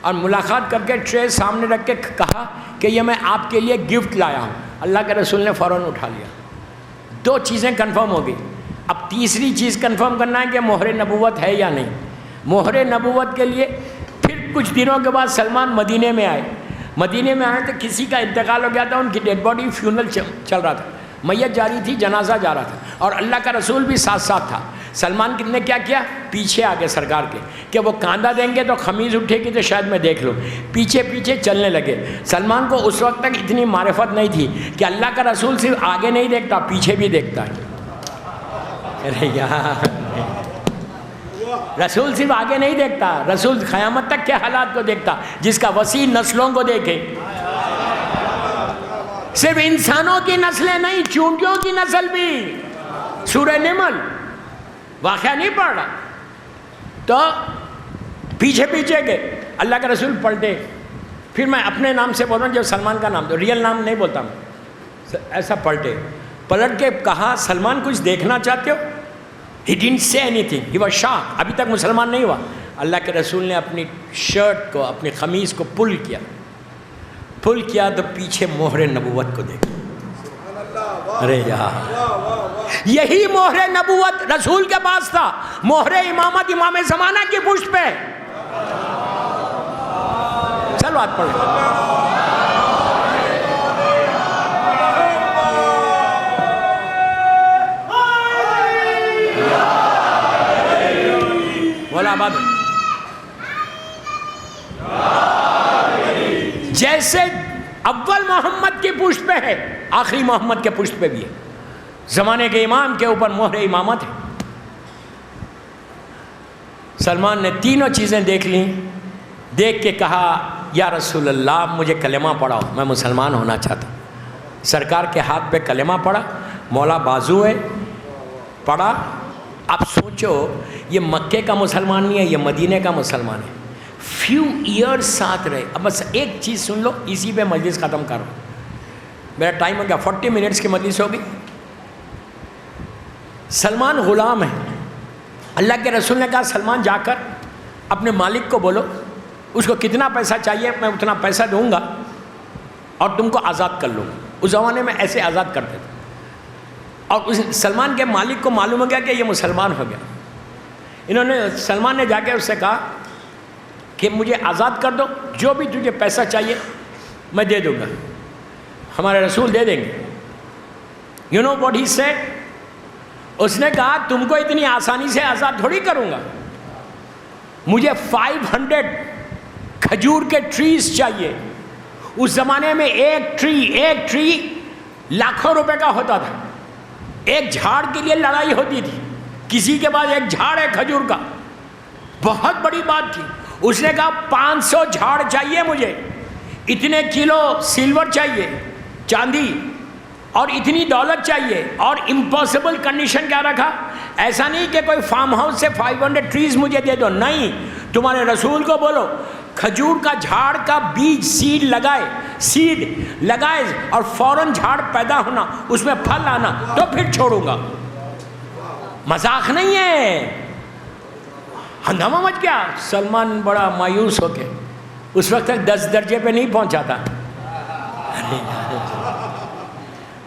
اور ملاقات کر کے ٹرے سامنے رکھ کے کہا کہ یہ میں آپ کے لیے گفٹ لایا ہوں. اللہ کے رسول نے فوراً اٹھا لیا. دو چیزیں کنفرم ہو گئی. اب تیسری چیز کنفرم کرنا ہے کہ مہر نبوت ہے یا نہیں. مہر نبوت کے لیے پھر کچھ دنوں کے بعد سلمان مدینے میں آئے. مدینے میں آئے تو کسی کا انتقال ہو گیا تھا, ان کی ڈیڈ باڈی فیونرل چل رہا تھا, میت جاری تھی, جنازہ جا رہا تھا, اور اللہ کا رسول بھی ساتھ ساتھ تھا. سلمان نے کیا کیا, پیچھے آگے سرکار کے کہ وہ کاندھا دیں گے تو خمیز اٹھے گی تو شاید میں دیکھ لوں, پیچھے پیچھے چلنے لگے. سلمان کو اس وقت تک اتنی معرفت نہیں تھی کہ اللہ کا رسول صرف آگے نہیں دیکھتا, پیچھے بھی دیکھتا ہے. ارے یار, رسول صرف آگے نہیں دیکھتا, رسول قیامت تک کے حالات کو دیکھتا, جس کا وسیع نسلوں کو دیکھے. صرف انسانوں کی نسلیں نہیں, چونٹیوں کی نسل بھی. سورہ نمل واقعہ نہیں پڑھ رہا, تو پیچھے پیچھے گئے. اللہ کے رسول پلٹے. پھر میں اپنے نام سے بول رہا ہوں, جب سلمان کا نام, تو ریئل نام نہیں بولتا میں, ایسا پلٹے. پلٹ کے کہا, سلمان کچھ دیکھنا چاہتے ہو؟ He didn't say anything. He was shocked. ابھی تک مسلمان نہیں ہوا. اللہ کے رسول نے اپنی شرٹ کو, اپنی قمیض کو پل کیا تو پیچھے مہر نبوت کو دیکھا. ارے یار, یہی مہر نبوت رسول کے پاس تھا. مہر امامت امام زمانہ کی پشت پہ. چلو بات پڑھو. بولا آباد. جیسے اول محمد کی پشت پہ ہے, آخری محمد کے پشت پہ بھی ہے. زمانے کے امام کے اوپر مہر امامت ہے. سلمان نے تینوں چیزیں دیکھ لیں. دیکھ کے کہا, یا رسول اللہ مجھے کلمہ پڑھاؤ, میں مسلمان ہونا چاہتا ہوں. سرکار کے ہاتھ پہ کلمہ پڑھا, مولا بازو ہے, پڑھا. اب سوچو, یہ مکے کا مسلمان نہیں ہے, یہ مدینے کا مسلمان ہے. فیو ایئرز ساتھ رہے. اب بس ایک چیز سن لو, اسی پہ مجلس ختم کرو. میرا ٹائم ہو گیا, 40 منٹس کی مجلس ہوگی. سلمان غلام ہے. اللہ کے رسول نے کہا, سلمان جا کر اپنے مالک کو بولو, اس کو کتنا پیسہ چاہیے میں اتنا پیسہ دوں گا اور تم کو آزاد کر لوں گا. اس زمانے میں ایسے آزاد کرتے تھے. اور سلمان کے مالک کو معلوم ہو گیا کہ یہ مسلمان ہو گیا. انہوں نے, سلمان نے جا کے اس سے کہا کہ مجھے آزاد کر دو, جو بھی تجھے پیسہ چاہیے میں دے دوں گا. ہمارے رسول دے دیں گے. You know what he said, اس نے کہا تم کو اتنی آسانی سے آزاد تھوڑی کروں گا, مجھے 500 کھجور کے ٹریز چاہیے. اس زمانے میں ایک ٹری لاکھوں روپے کا ہوتا تھا. ایک جھاڑ کے لیے لڑائی ہوتی تھی, کسی کے پاس ایک جھاڑ ہے کھجور کا, بہت بڑی بات تھی. اس نے کہا 500 جھاڑ چاہیے مجھے, اتنے کلو سلور چاہیے, چاندی, اور اتنی دولت چاہیے. اور امپاسبل کنڈیشن کیا رکھا, ایسا نہیں کہ کوئی فارم ہاؤس سے 500 ٹریز مجھے دے دو, نہیں, تمہارے رسول کو بولو کھجور کا جھاڑ کا بیج سیڈ لگائے اور فوراً جھاڑ پیدا ہونا, اس میں پھل آنا, تو پھر چھوڑوں گا. مذاق نہیں ہے. ہنگامہ مچ گیا. سلمان بڑا مایوس ہو کے, اس وقت تک 10 درجے پہ نہیں پہنچا تھا.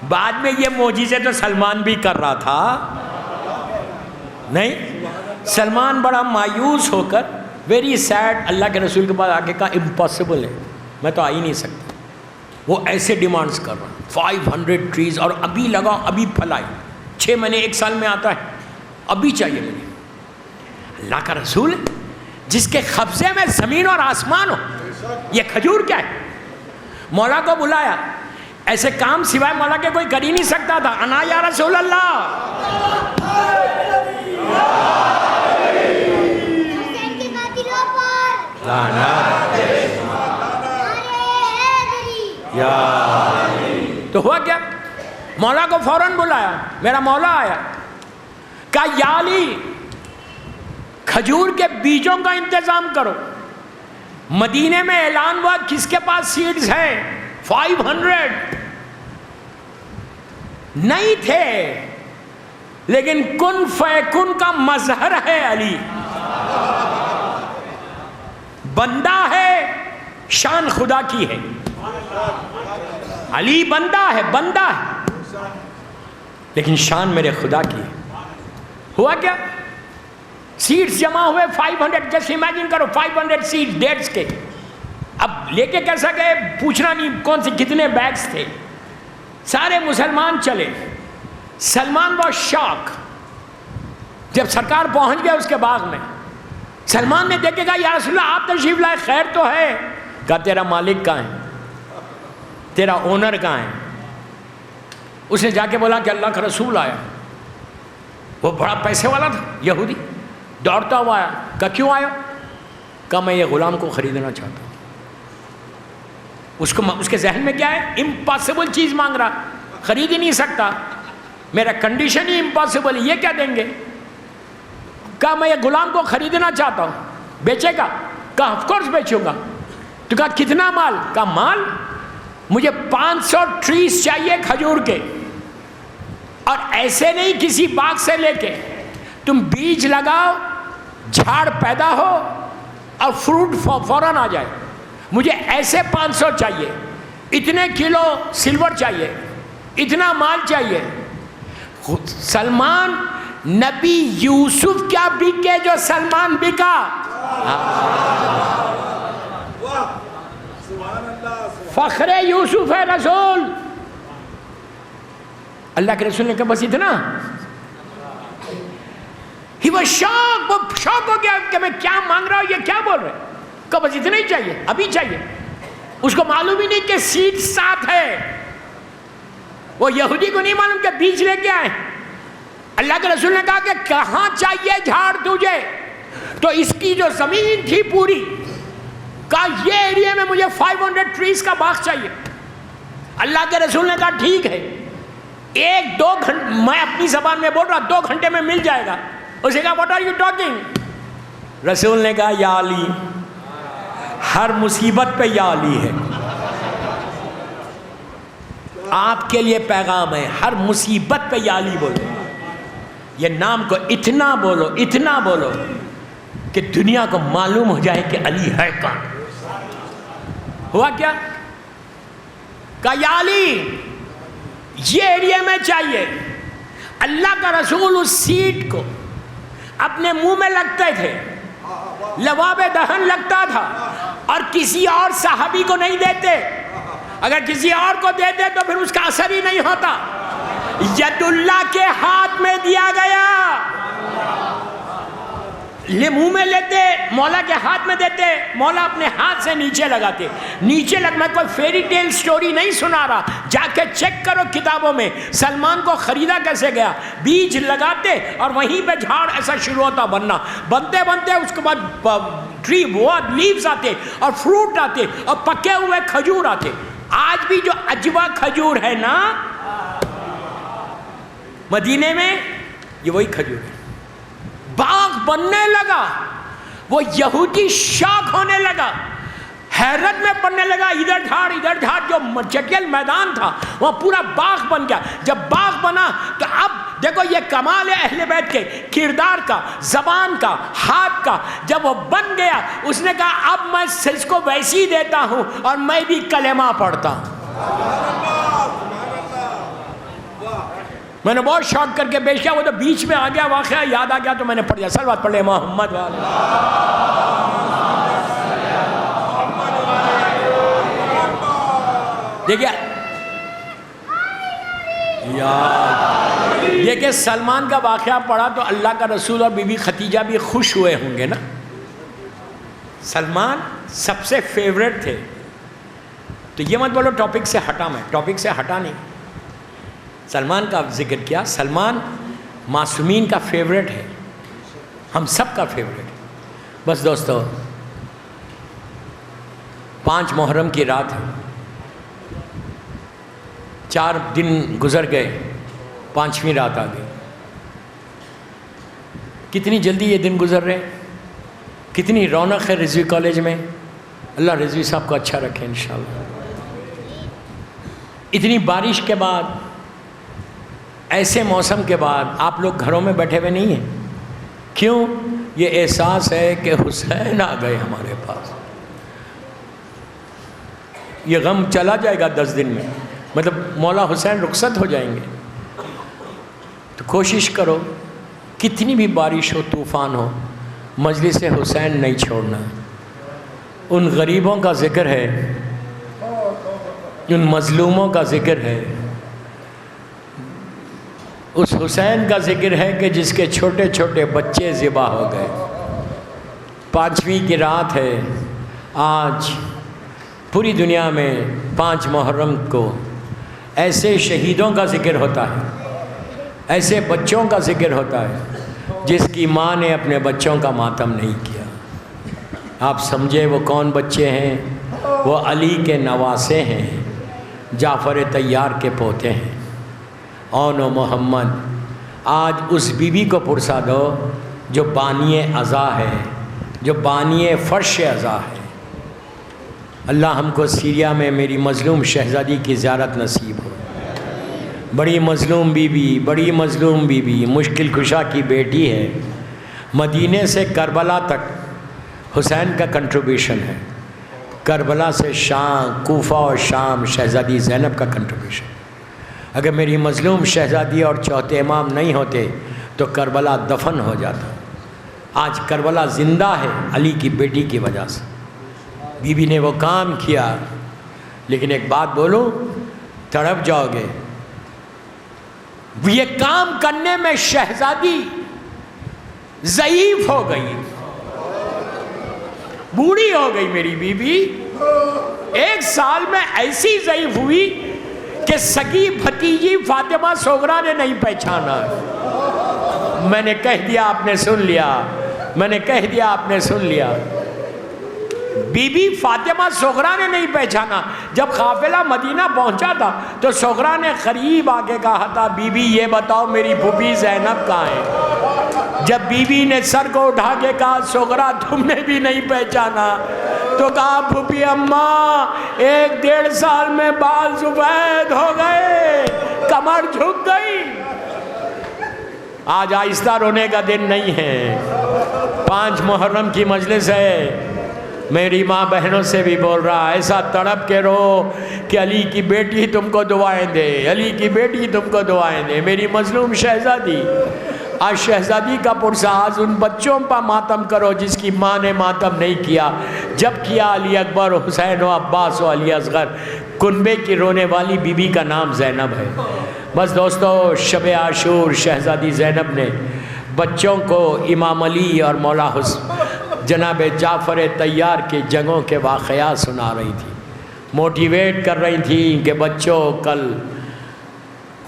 بعد میں یہ معجزے تو سلمان بھی کر رہا تھا نہیں. سلمان بڑا مایوس ہو کر, ویری سیڈ, اللہ کے رسول کے پاس آ کے کہا امپاسبل ہے, میں تو آ ہی نہیں سکتا. وہ ایسے ڈیمانڈز کر رہا, 500 ٹریز, اور ابھی لگا ابھی پھل آئے, 6 مہینے 1 سال میں آتا ہے, ابھی چاہیے مجھے. اللہ کا رسول جس کے قبضے میں زمین اور آسمان ہو, یہ کھجور کیا ہے. مولا کو بلایا, ایسے کام سوائے مولا کے کوئی کر ہی نہیں سکتا تھا. انا یا رسول اللہ, تو ہوا کیا, مولا کو فوراً بلایا. میرا مولا آیا, کہا یا علی کھجور کے بیجوں کا انتظام کرو. مدینے میں اعلان ہوا کس کے پاس سیٹس ہیں؟ 500 نہیں تھے، لیکن کن فیکن کا مظہر ہے علی. بندہ ہے، شان خدا کی ہے. علی بندہ ہے، بندہ ہے، لیکن شان میرے خدا کی ہے. ہوا کیا؟ سیٹس جمع ہوئے 500. جسٹ امیجن کرو 500 سیٹس ڈیٹس کے. اب لے کے کیسا گئے پوچھنا نہیں کون سے کتنے بیگز تھے. سارے مسلمان چلے. سلمان واز شاک جب سرکار پہنچ گیا اس کے باغ میں. سلمان نے دیکھے کہا یا رسول اللہ آپ تشریف لائے، خیر تو ہے؟ کہا تیرا مالک کہاں ہے، تیرا اونر کہاں ہے؟ اس نے جا کے بولا کہ اللہ کا رسول آیا. وہ بڑا پیسے والا تھا یہودی، دوڑتا ہوا آیا. کہا کیوں آیا؟ کہا میں یہ غلام کو خریدنا چاہتا ہوں. اس کے ذہن میں کیا ہے؟ امپاسبل چیز مانگ رہا، خرید ہی نہیں سکتا، میرا کنڈیشن ہی امپاسبل ہے، یہ کیا دیں گے؟ کہا میں یہ غلام کو خریدنا چاہتا ہوں. بیچے گا؟ کہا آف کورس بیچوں گا. تو کہا کتنا مال؟ کہا مال مجھے 500 ٹریز چاہیے کھجور کے، اور ایسے نہیں کسی باغ سے لے کے، تم بیج لگاؤ، جھاڑ پیدا ہو اور فروٹ فوراً آ جائے. مجھے ایسے 500 چاہیے، اتنے کلو سلور چاہیے، اتنا مال چاہیے. سلمان نبی یوسف کیا بکے جو سلمان بکا؟ فخر یوسف ہے رسول. اللہ کے رسول نے کہا بس اتنا؟ ہی وہ شوق ہو گیا کہ میں کیا مانگ رہا ہوں، یہ کیا بول رہے. کہا بس اتنا ہی چاہیے، ابھی چاہیے. اس کو معلوم ہی نہیں کہ سیٹ ساتھ ہے. وہ یہودی کو نہیں معلوم کہ بیج لے کے آئے. اللہ کے رسول نے کہا کہ کہاں چاہیے جھاڑ تجھے؟ تو اس کی جو زمین تھی پوری، کہا یہ ایریا میں مجھے 500 ٹریز کا باغ چاہیے. اللہ کے رسول نے کہا ٹھیک ہے، 1-2 گھنٹے، میں اپنی زبان میں بول رہا 2 گھنٹے میں مل جائے گا. اسے کہا واٹ آر یو ٹاکنگ؟ رسول نے کہا یا علی، ہر مصیبت پہ یا علی ہے. آپ کے لیے پیغام ہے، ہر مصیبت پہ یا علی بولو. یہ نام کو اتنا بولو، اتنا بولو کہ دنیا کو معلوم ہو جائے کہ علی ہے کون. ہوا کیا؟ کہا یا علی یہ ایریا میں چاہیے. اللہ کا رسول اس سیٹ کو اپنے منہ میں لگتے تھے، لباب دہن لگتا تھا، اور کسی اور صحابی کو نہیں دیتے. اگر کسی اور کو دیتے تو پھر اس کا اثر ہی نہیں ہوتا. ید اللہ کے ہاتھ میں دیا گیا. منہ میں لیتے، مولا کے ہاتھ میں دیتے، مولا اپنے ہاتھ سے نیچے لگاتے. نیچے میں کوئی فیری ٹیل سٹوری نہیں سنا رہا، جا کے چیک کرو کتابوں میں سلمان کو خریدا کیسے گیا. بیج لگاتے اور وہیں پہ جھاڑ ایسا شروع ہوتا بننا. بنتے بنتے اس کے بعد ٹری وہ لیوز آتے اور فروٹ آتے اور پکے ہوئے کھجور آتے. آج بھی جو اجوا کھجور ہے نا مدینے میں، یہ وہی کھجور ہے. باغ بننے لگا، وہ یہودی شاک ہونے لگا، حیرت میں پڑنے لگا. ادھر جھاڑ جو چٹیل میدان تھا وہاں پورا باغ بن گیا. جب باغ بنا تو اب دیکھو یہ کمال ہے اہل بیت کے کردار کا، زبان کا، ہاتھ کا. جب وہ بن گیا اس نے کہا اب میں اس کو ویسی دیتا ہوں اور میں بھی کلمہ پڑھتا ہوں. میں نے بہت شوق کر کے پیش کیا. وہ تو بیچ میں آ گیا واقعہ، یاد آ گیا تو میں نے پڑھ دیا. صلوات پڑھ لے محمد والے. دیکھیے دیکھیے سلمان کا واقعہ پڑھا تو اللہ کا رسول اور بی بی خدیجہ بھی خوش ہوئے ہوں گے نا. سلمان سب سے فیوریٹ تھے. تو یہ مت بولو ٹاپک سے ہٹا، میں ٹاپک سے ہٹا نہیں، سلمان کا ذکر کیا. سلمان معصومین کا فیوریٹ ہے، ہم سب کا فیوریٹ ہے. بس دوستو 5 محرم کی رات ہے، 4 دن گزر گئے، 5ویں رات آ گئی. کتنی جلدی یہ دن گزر رہے ہیں. کتنی رونق ہے رضوی کالج میں. اللہ رضوی صاحب کو اچھا رکھے انشاءاللہ۔ اتنی بارش کے بعد، ایسے موسم کے بعد آپ لوگ گھروں میں بیٹھے ہوئے نہیں ہیں، کیوں؟ یہ احساس ہے کہ حسین آ گئے ہمارے پاس۔ یہ غم چلا جائے گا 10 دن میں، مطلب مولا حسین رخصت ہو جائیں گے۔ تو کوشش کرو، کتنی بھی بارش ہو، طوفان ہو، مجلس حسین نہیں چھوڑنا۔ ان غریبوں کا ذکر ہے، ان مظلوموں کا ذکر ہے، اس حسین کا ذکر ہے کہ جس کے چھوٹے چھوٹے بچے ذبح ہو گئے۔ 5ویں کی رات ہے آج، پوری دنیا میں 5 محرم کو ایسے شہیدوں کا ذکر ہوتا ہے، ایسے بچوں کا ذکر ہوتا ہے جس کی ماں نے اپنے بچوں کا ماتم نہیں کیا۔ آپ سمجھے وہ کون بچے ہیں؟ وہ علی کے نواسے ہیں، جعفر طیار کے پوتے ہیں، اون و محمد۔ آج اس بی بی کو پرسا دو جو بانی عزا ہے، جو بانی فرش عزا ہے۔ اللہ ہم کو سیریا میں میری مظلوم شہزادی کی زیارت نصیب ہو۔ بڑی مظلوم بی بی، بڑی مظلوم بی بی، مشکل کشا کی بیٹی ہے۔ مدینے سے کربلا تک حسین کا کنٹریبیوشن ہے، کربلا سے شام، کوفہ اور شام شہزادی زینب کا کنٹریبیوشن۔ اگر میری مظلوم شہزادی اور چوتھے امام نہیں ہوتے تو کربلا دفن ہو جاتا۔ آج کربلا زندہ ہے علی کی بیٹی کی وجہ سے۔ بی بی نے وہ کام کیا، لیکن ایک بات بولوں، تڑپ جاؤ گے۔ یہ کام کرنے میں شہزادی ضعیف ہو گئی، بوڑھی ہو گئی میری بی بی۔ 1 سال میں ایسی ضعیف ہوئی کہ سگی بھتیجی فاطمہ صغریٰ نے نہیں پہچانا۔ میں نے کہہ دیا آپ نے سن لیا، میں نے کہہ دیا آپ نے سن لیا۔ بی بی فاطمہ صغریٰ نے نہیں پہچانا۔ جب قافلہ مدینہ پہنچا تھا تو صغریٰ نے قریب آ کے کہا تھا، بی بی یہ بتاؤ میری پھوپھی زینب کہاں ہے؟ جب بی بی نے سر کو اٹھا کے کہا صغریٰ تم نے بھی نہیں پہچانا، تو کہا پھوپھی اماں 1-1.5 سال میں بال سفید ہو گئے، کمر جھک گئی۔ آج آہستہ رونے کا دن نہیں ہے، 5 محرم کی مجلس ہے۔ میری ماں بہنوں سے بھی بول رہا، ایسا تڑپ کے رو کہ علی کی بیٹی تم کو دعائیں دے، علی کی بیٹی تم کو دعائیں دے۔ میری مظلوم شہزادی، آج شہزادی کا پرسا، آج ان بچوں پر ماتم کرو جس کی ماں نے ماتم نہیں کیا۔ جب کیا علی اکبر، حسین و عباس و علی اصغر، کنبے کی رونے والی بی بی کا نام زینب ہے۔ بس دوستو، شب عاشور شہزادی زینب نے بچوں کو امام علی اور مولا جناب جعفر طیار کی جنگوں کے واقعات سنا رہی تھی، موٹیویٹ کر رہی تھی کہ بچوں کل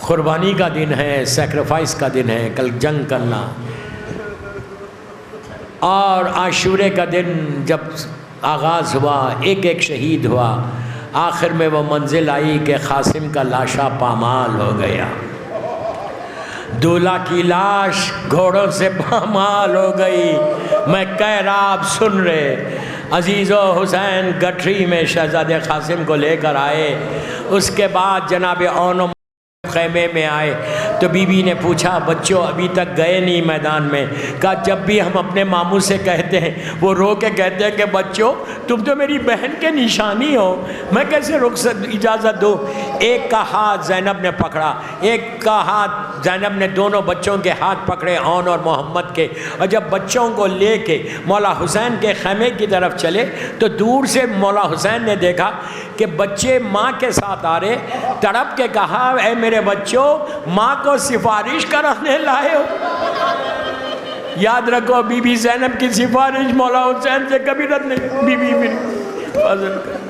قربانی کا دن ہے، سیکریفائس کا دن ہے، کل جنگ کرنا۔ اور عاشورے کا دن جب آغاز ہوا، ایک ایک شہید ہوا، آخر میں وہ منزل آئی کہ قاسم کا لاشا پامال ہو گیا، دولہا کی لاش گھوڑوں سے پامال ہو گئی۔ میں کہہ رہا، آپ سن رہے، عزیز و حسین گٹھری میں شہزادے قاسم کو لے کر آئے۔ اس کے بعد جناب اون و خیمے میں آئے تو بی بی نے پوچھا، بچوں ابھی تک گئے نہیں میدان میں؟ کہا جب بھی ہم اپنے ماموں سے کہتے ہیں وہ رو کے کہتے ہیں کہ بچوں تم تو میری بہن کے نشانی ہو، میں کیسے رخصت اجازت دوں؟ ایک کا ہاتھ زینب نے پکڑا، ایک کا ہاتھ زینب نے دونوں بچوں کے ہاتھ پکڑے، اون اور محمد کے، اور جب بچوں کو لے کے مولا حسین کے خیمے کی طرف چلے تو دور سے مولا حسین نے دیکھا کہ بچے ماں کے ساتھ آ رہے، تڑپ کے کہا، اے میرے بچوں ماں کو سفارش کرانے لائے ہو؟ یاد رکھو بی بی زینب کی سفارش مولا حسین سے کبھی رد نہیں۔ بی بی فضل کر،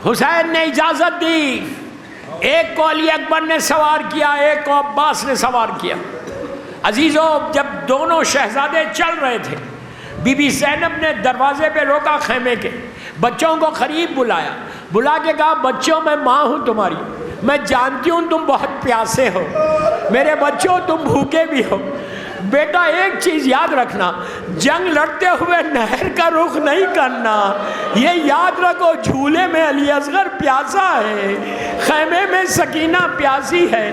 حسین نے اجازت دی، ایک کو علی اکبر نے سوار کیا، ایک کو عباس نے سوار کیا۔ عزیزو، جب دونوں شہزادے چل رہے تھے، بی بی زینب نے دروازے پہ روکا خیمے کے، بچوں کو قریب بلایا، بلا کے کہا بچوں میں ماں ہوں تمہاری، میں جانتی ہوں تم بہت پیاسے ہو، میرے بچوں تم بھوکے بھی ہو، بیٹا ایک چیز یاد رکھنا، جنگ لڑتے ہوئے نہر کا رخ نہیں کرنا، یہ یاد رکھو جھولے میں علی اصغر پیاسا ہے، خیمے میں سکینہ پیاسی ہے،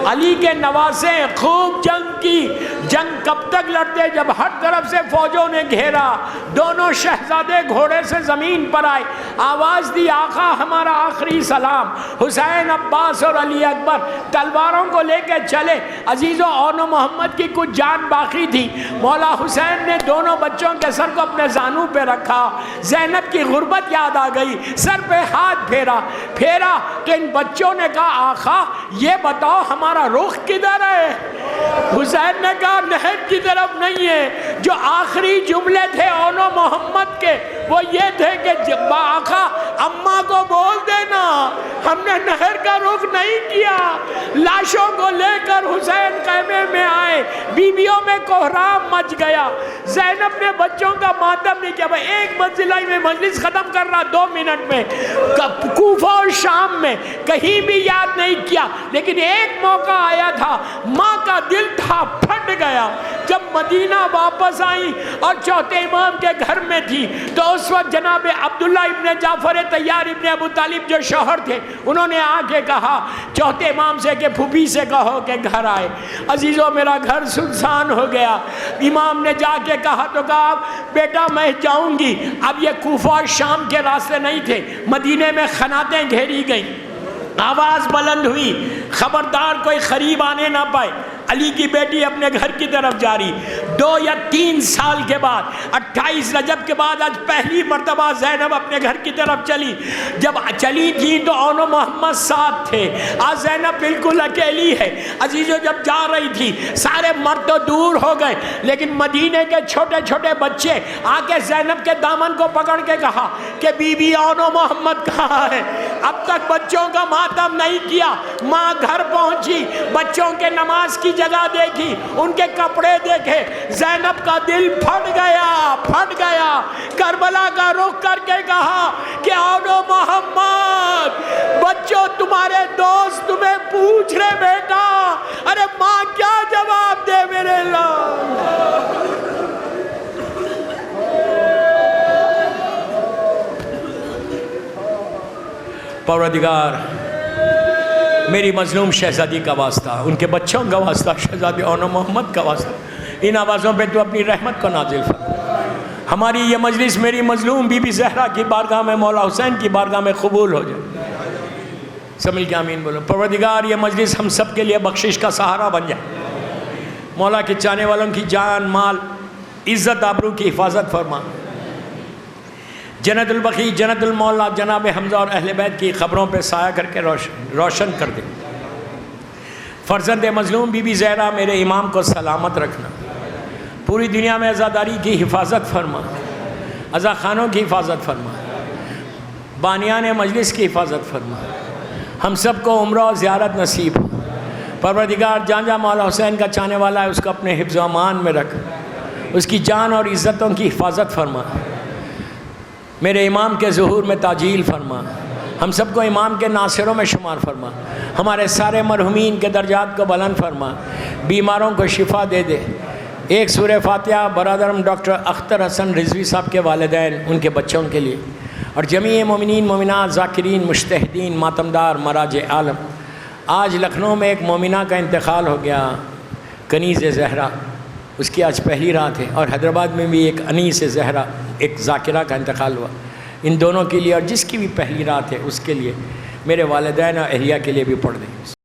علی کے نواسے خوب جنگ کی۔ جنگ کب تک لڑتے؟ جب ہر طرف سے فوجوں نے گھیرا، دونوں شہزادے گھوڑے سے زمین پر آئے، آواز دی آقا ہمارا آخری سلام۔ حسین، عباس اور علی اکبر تلواروں کو لے کے چلے۔ عزیزو، اون و محمد کی کچھ جان باقی تھی، مولا حسین نے دونوں بچوں کے سر کو اپنے زانوں پہ رکھا، زینب کی غربت یاد آ گئی، سر پہ ہاتھ پھیرا تو ان بچوں نے کہا آقا یہ بتاؤ ہمارا رخ کدھر ہے؟ حسین نے کہا نہر کی طرف نہیں ہے۔ جو آخری جملے تھے اون و محمد کے وہ یہ تھے کہ آقا اماں کو بول دینا ہم نے نہر کا رخ نہیں کیا۔ لاشوں کو لے کر حسین خیمے میں آئے، بیویوں میں کوہرام مچ گیا۔ زینب نے بچوں کا ماتم نہیں کیا۔ بھائی ایک منزلہ میں مجلس ختم کر رہا 2 منٹ میں، کوفہ اور شام میں کہیں بھی یاد نہیں کیا، لیکن ایک موقع آیا تھا، ماں کا دل تھا پھٹ گیا جب مدینہ واپس آئی اور چوتھے امام کے گھر میں تھی تو اس وقت جناب عبداللہ ابن جعفر طیار ابن ابو طالب جو شوہر تھے انہوں نے آ کے کہا چوتھے امام سے کہ پھوپھی سے کہو کہ گھر آئے۔ عزیزو میرا گھر سنسان ہو گیا۔ امام نے جا کے کہا تو کہا بیٹا میں جاؤں گی۔ اب یہ کوفہ اور شام کے راستے نہیں تھے، مدینے میں خناتیں گھیری گئیں، آواز بلند ہوئی خبردار کوئی قریب آنے نہ پائے۔ علی کی بیٹی اپنے گھر کی طرف جاری۔ 2 یا 3 سال کے بعد 28 رجب کے بعد آج پہلی مرتبہ زینب اپنے گھر کی طرف چلی۔ جب چلی تھی تو اون و محمد ساتھ تھے، آج زینب بالکل اکیلی ہے۔ عزیزو جب جا رہی تھی سارے مرد تو دور ہو گئے، لیکن مدینے کے چھوٹے چھوٹے بچے آ کے زینب کے دامن کو پکڑ کے کہا کہ بی بی اون و محمد کہاں ہے؟ اب تک بچوں کا ماتم نہیں کیا۔ ماں گھر پہنچی، بچوں کے نماز کی جگہ دیکھی، ان کے کپڑے دیکھے، زینب کا دل پھٹ گیا۔ کربلا کا رخ کر کے کہا کہ اون و محمد بچوں تمہارے دوست تمہیں پوچھ رہے بیٹا۔ ارے ماں کیا جواب دے میرے اللہ؟ پروردگار میری مظلوم شہزادی کا واسطہ، ان کے بچوں کا واسطہ، شہزادی اون و محمد کا واسطہ، ان آوازوں پہ تو اپنی رحمت کو نازل فرما۔ ہماری یہ مجلس میری مظلوم بی بی زہرا کی بارگاہ میں، مولا حسین کی بارگاہ میں قبول ہو جائے۔ سمجھ کے آمین بولو۔ پروردگار یہ مجلس ہم سب کے لیے بخشش کا سہارا بن جائے۔ مولا کے چاہنے والوں کی جان، مال، عزت، آبرو کی حفاظت فرما۔ جنت البقیع، جنت المولا جناب حمزہ اور اہل بیت کی خبروں پہ سایہ کر کے روشن کر دے۔ فرزند مظلوم بی بی زہرا میرے امام کو سلامت رکھنا۔ پوری دنیا میں عزاداری کی حفاظت فرما، عزا خانوں کی حفاظت فرما، بانیان مجلس کی حفاظت فرما۔ ہم سب کو عمرہ و زیارت نصیب ہو۔ پروردگار جہاں جہاں مولا حسین کا چاہنے والا ہے اس کو اپنے حفظ و امان میں رکھ، اس کی جان اور عزتوں کی حفاظت فرما۔ میرے امام کے ظہور میں تعجیل فرما، ہم سب کو امام کے ناصروں میں شمار فرما، ہمارے سارے مرحومین کے درجات کو بلند فرما، بیماروں کو شفا دے دے۔ ایک سورہ فاتحہ برادرم ڈاکٹر اختر حسن رضوی صاحب کے والدین، ان کے بچوں کے لیے، اور جمیع مومنین مومنات ذاکرین مجتہدین ماتمدار مراج عالم۔ آج لکھنؤ میں ایک مومنہ کا انتقال ہو گیا، کنیز زہرا، اس کی آج پہلی رات ہے، اور حیدرآباد میں بھی ایک انیس زہرا، ایک ذاکرہ کا انتقال ہوا۔ ان دونوں کے لیے اور جس کی بھی پہلی رات ہے اس کے لیے میرے والدین اور اہلیہ کے لیے بھی پڑھ دیں۔